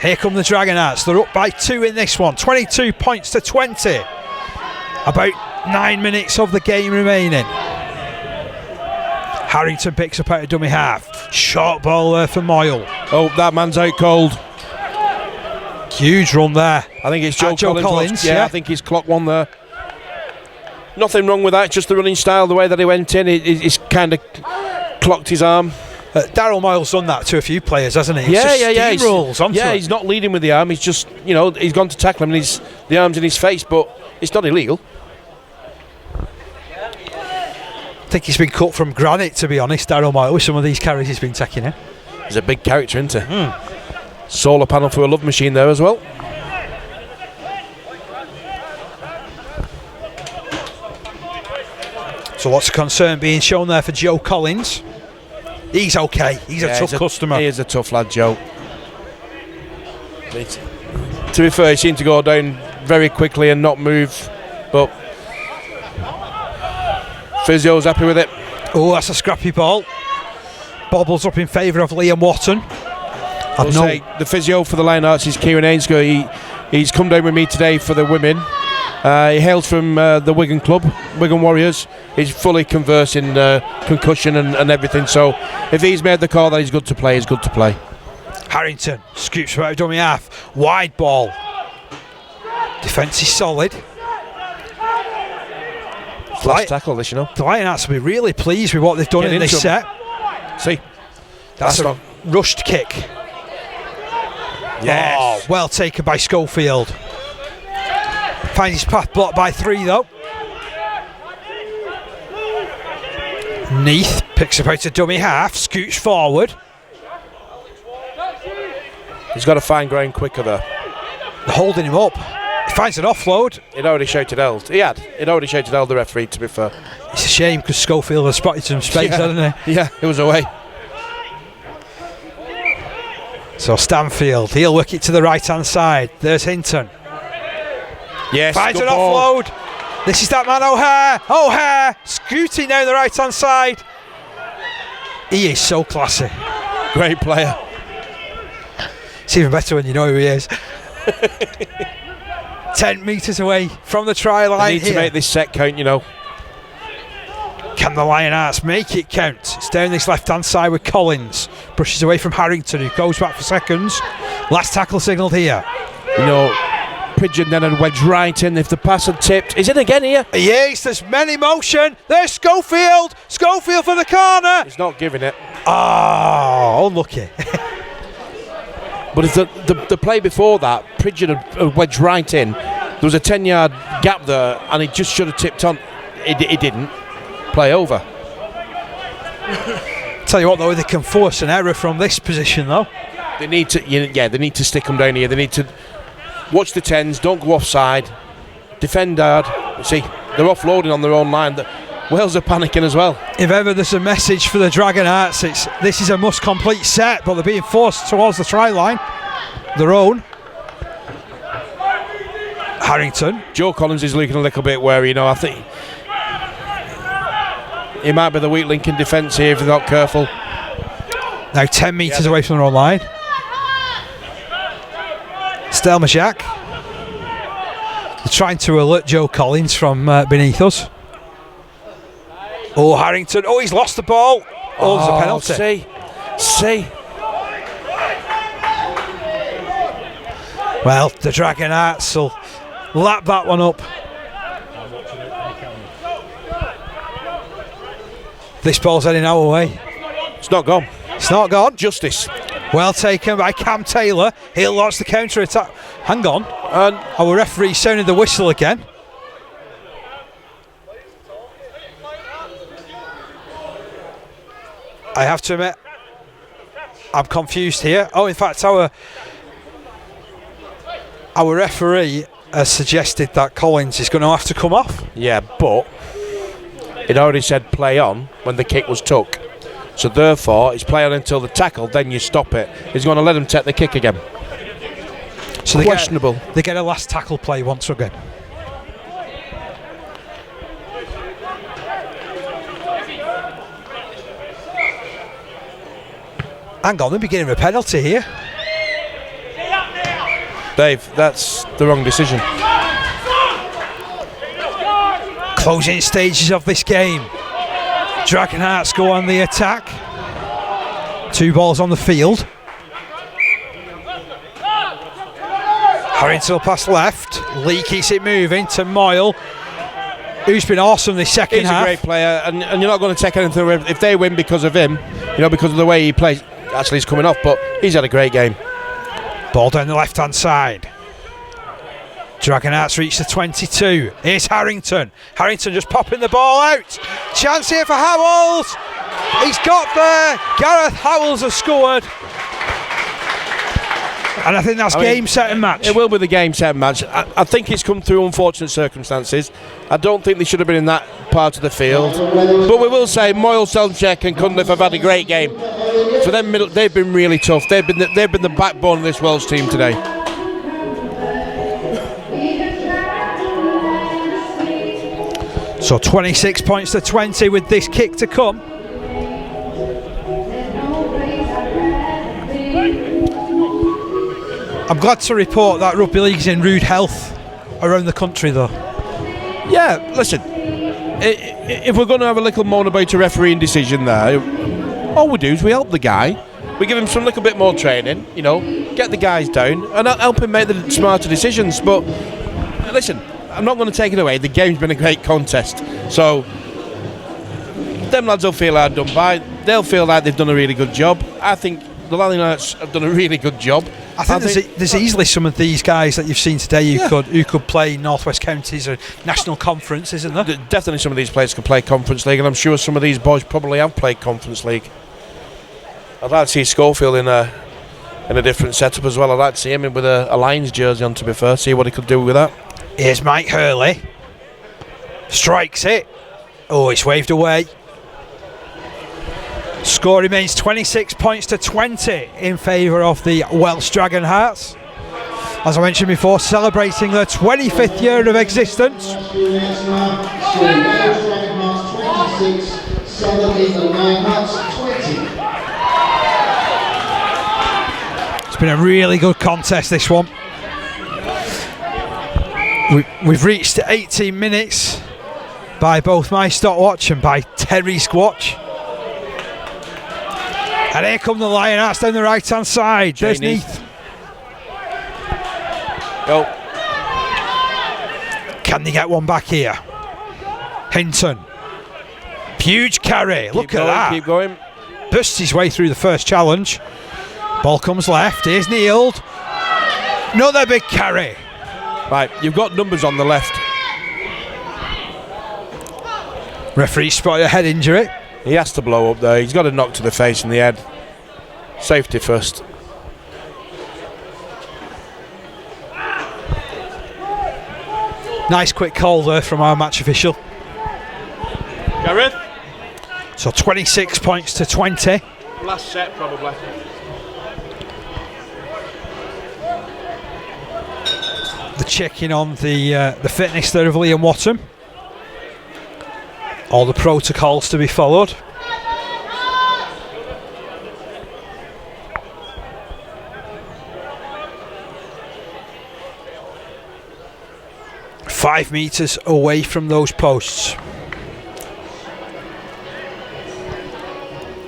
Here come the Dragonhearts. They're up by 2 in this one. 22 points to 20. About 9 minutes of the game remaining. Harrington picks up out of dummy half. Short ball there for Moyle. Oh, that man's out cold. Huge run there. I think it's Joe Collins. Yeah, I think he's clocked one there. Nothing wrong with that, just the running style, the way that he went in. He's kind of clocked his arm. Daryl Moyle's done that to a few players, hasn't he? Yeah. He's not leading with the arm. He's just, he's gone to tackle him and the arm's in his face, but it's not illegal. I think he's been cut from granite, to be honest, Daryl Moyle, with some of these carries he's been taking in. He's a big character, isn't he? Solar panel for a love machine there as well. So lots of concern being shown there for Joe Collins. He's okay. He's a tough customer. He is a tough lad, Joe. To be fair, he seemed to go down very quickly and not move, but Physio's happy with it. Oh, that's a scrappy ball. Bobbles up in favour of Liam Watton. I'll say the physio for the Lionhearts is Kieran Ainscough. He's come down with me today for the women. He hails from the Wigan club, Wigan Warriors. He's fully conversed in concussion and everything. So if he's made the call that he's good to play, he's good to play. Harrington scoops about dummy half. Wide ball. Defence is solid. Last tackle this, The Lionhearts will be really pleased with what they've done in this set. See, that's a rushed kick. Yes. Oh, well taken by Schofield. Finds his path blocked by 3 though. Neath picks up out a dummy half, scoots forward. He's got to find ground quicker there. They're holding him up. He finds an offload. He'd already shouted held. He'd already shouted held the referee, to be fair. It's a shame because Schofield has spotted some space, hasn't he? Yeah, it was away. So Stanfield, he'll work it to the right hand side. There's Hinton. Yes, finds an ball. offload. This is that man O'Hare scooting down the right hand side. He is so classy. Great player. It's even better when you know who he is. 10 metres away from the try line. They need to make this set count, Can the Lionhearts make it count? It's down this left hand side with Collins. Brushes away from Harrington, who goes back for seconds. Last tackle signalled here. Pridgeon then had wedged right in. If the pass had tipped, is it again here? Yes, there's men in motion. There's Schofield for the corner. He's not giving it. Oh, unlucky. But if the play before that, Pridgeon had wedged right in, There was a 10-yard gap there, and he just should have tipped on. He didn't. Play over. Tell you what, though, they can force an error from this position, though. They need to, they need to stick them down here. They need to watch the 10s, don't go offside, defend hard. See, they're offloading on their own line. Wales are panicking as well. If ever there's a message for the Dragonhearts, this is a must-complete set, but they're being forced towards the try line. Their own. Harrington. Joe Collins is looking a little bit wary, I think he might be the weak link in defence here if they're not careful. Now 10 metres away from their own line. Stelmachak. They're trying to alert Joe Collins from beneath us. Oh, Harrington. Oh, he's lost the ball. Oh, there's a penalty. See. Well, the Dragonhearts will lap that one up. This ball's heading our way. It's not gone. It's not gone. Justice. Well taken by Cam Taylor. He'll launch the counter attack. Hang on. And our referee sounded the whistle again. I have to admit, I'm confused here. Oh, in fact, our referee has suggested that Collins is going to have to come off. Yeah, but it already said play on when the kick was took. So therefore, it's play on until the tackle, then you stop it. He's going to let him take the kick again. So questionable. They get a last tackle play once again. Hang on, they're beginning a penalty here. Dave, that's the wrong decision. Closing stages of this game. Dragonhearts go on the attack. 2 balls on the field. Harrington will pass left. Lee keeps it moving to Moyle, who's been awesome this second half. He's a great player, and you're not going to take anything away. If they win because of him, because of the way he plays. Actually, he's coming off, but he's had a great game. Ball down the left-hand side. Dragonhearts reach the 22. Here's Harrington. Harrington just popping the ball out. Chance here for Howells. He's got there. Gareth Howells has scored. And I think that's game, set and match. It will be the game, set and match. I think it's come through unfortunate circumstances. I don't think they should have been in that part of the field. But we will say Moyle, Selchek and Cunliffe have had a great game. For them, they've been really tough. They've been the backbone of this Welsh team today. So 26 points to 20 with this kick to come. I'm glad to report that rugby league's in rude health around the country, though. Yeah, listen, if we're going to have a little moan about a refereeing decision there, all we do is we help the guy. We give him some little bit more training, get the guys down and help him make the smarter decisions. But listen, I'm not going to take it away. The game's been a great contest. So them lads will feel hard done by. They'll feel like they've done a really good job. I think the Lionhearts have done a really good job. I think there's easily some of these guys that you've seen today who could play North West Counties or National Conference, isn't there? Definitely some of these players could play Conference League, and I'm sure some of these boys probably have played Conference League. I'd like to see Schofield in a different setup as well. I'd like to see him with a Lions jersey on, to be fair, see what he could do with that. Here's Mike Hurley. Strikes it. Oh, it's waved away. Score remains 26 points to 20 in favour of the Welsh Dragonhearts. As I mentioned before, celebrating their 25th year of existence. It's been a really good contest, this one. We've reached 18 minutes by both my stopwatch and by Terry's watch. And here come the Lionhearts down the right-hand side. There's Neath. Go. Can they get one back here? Hinton. Huge carry. Look at that. Keep going. Busts his way through the first challenge. Ball comes left. Here's Neild. Another big carry. Right, you've got numbers on the left. Referee spotted a head injury. He has to blow up there. He's got a knock to the face and the head. Safety first. Nice quick call there from our match official. Gareth? So 26 points to 20. Last set, probably. The checking on the fitness there of Liam Watton. All the protocols to be followed. Five metres away from those posts.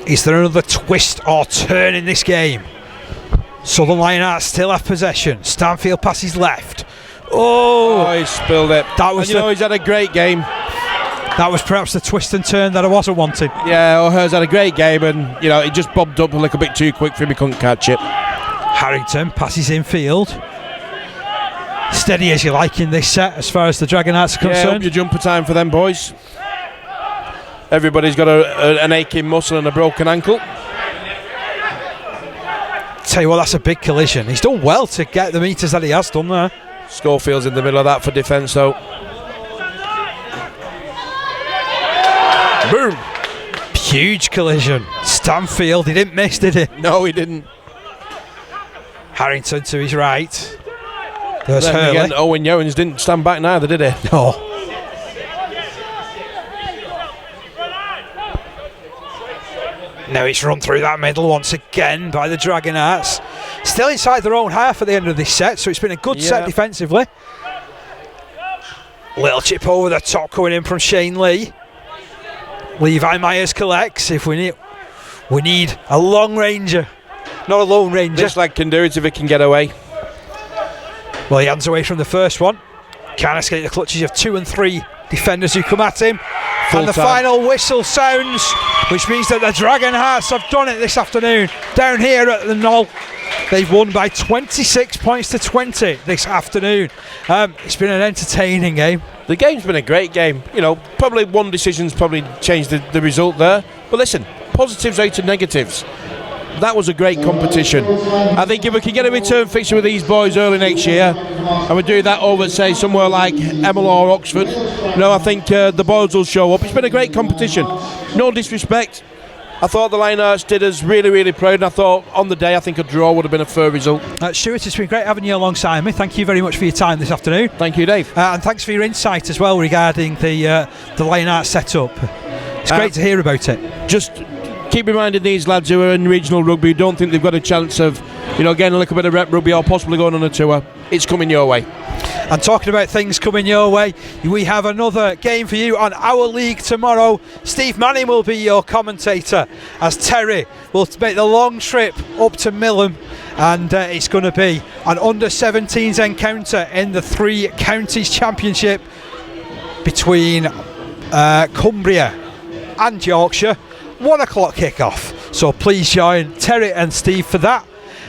Is there another twist or turn in this game? Southern Lionhearts still have possession. Stanfield passes left. Oh, he spilled it. That was he's had a great game. That was perhaps the twist and turn that I wasn't wanting. Yeah, O'Hare's had a great game, and he just bobbed up a little bit too quick for him. He couldn't catch it. Harrington passes infield. Steady as you like in this set as far as the Dragonhearts are concerned. Up your jumper time for them boys. Everybody's got an aching muscle and a broken ankle. Tell you what, that's a big collision. He's done well to get the metres that he has done there. Schofield's in the middle of that for defence though. Boom! Huge collision. Stanfield, he didn't miss, did he? No, he didn't. Harrington to his right. There's Then Hurley. again, Owen Yowens didn't stand back neither, did he? No. Now it's run through that middle once again by the Dragonhearts. Still inside their own half at the end of this set, so it's been a good set defensively. Little chip over the top coming in from Shane Lee. Levi Myers collects. If we need a long ranger, not a lone ranger. This lad can do it if he can get away. Well, he hands away from the first one. Can't escape the clutches of 2 and 3 defenders who come at him. Full and the time. final whistle sounds, which means that the Dragonhearts have done it this afternoon. Down here at the Knoll, they've won by 26 points to 20 this afternoon. It's been an entertaining game. The game's been a great game. Probably one decision's probably changed the result there. But listen, positives out of negatives. That was a great competition. I think if we can get a return fixture with these boys early next year, and we do that over, say, somewhere like Emil or Oxford, I think the boys will show up. It's been a great competition. No disrespect. I thought the Lionhearts did us really, really proud, and I thought on the day, I think a draw would have been a fair result. Stuart, it's been great having you alongside me. Thank you very much for your time this afternoon. Thank you, Dave. And thanks for your insight as well regarding the Lionhearts setup. It's great to hear about it. Just keep reminding these lads who are in regional rugby, who don't think they've got a chance of getting a little bit of rep rugby or possibly going on a tour. It's coming your way. And talking about things coming your way, we have another game for you on our league tomorrow. Steve Manning will be your commentator as Terry will make the long trip up to Millom, and it's going to be an under-17s encounter in the 3 Counties Championship between Cumbria and Yorkshire. 1 o'clock kick-off, so please join Terry and Steve for that.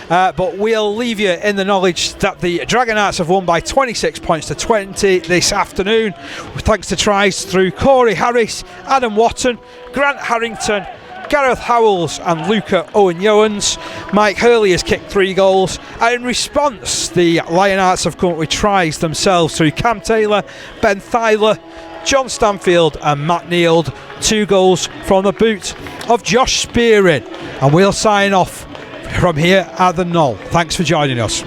But we'll leave you in the knowledge that the Dragonhearts have won by 26 points to 20 this afternoon, thanks to tries through Corey Harris, Adam Watton, Grant Harrington, Gareth Howells and Luca Owen-Yowens. Mike Hurley has kicked 3 goals, and in response the Lionhearts have come up with tries themselves through Cam Taylor, Ben Thyler, John Stanfield and Matt Neild. 2 goals from the boot of Josh Spearing, and we'll sign off from here at the Knoll. Thanks for joining us.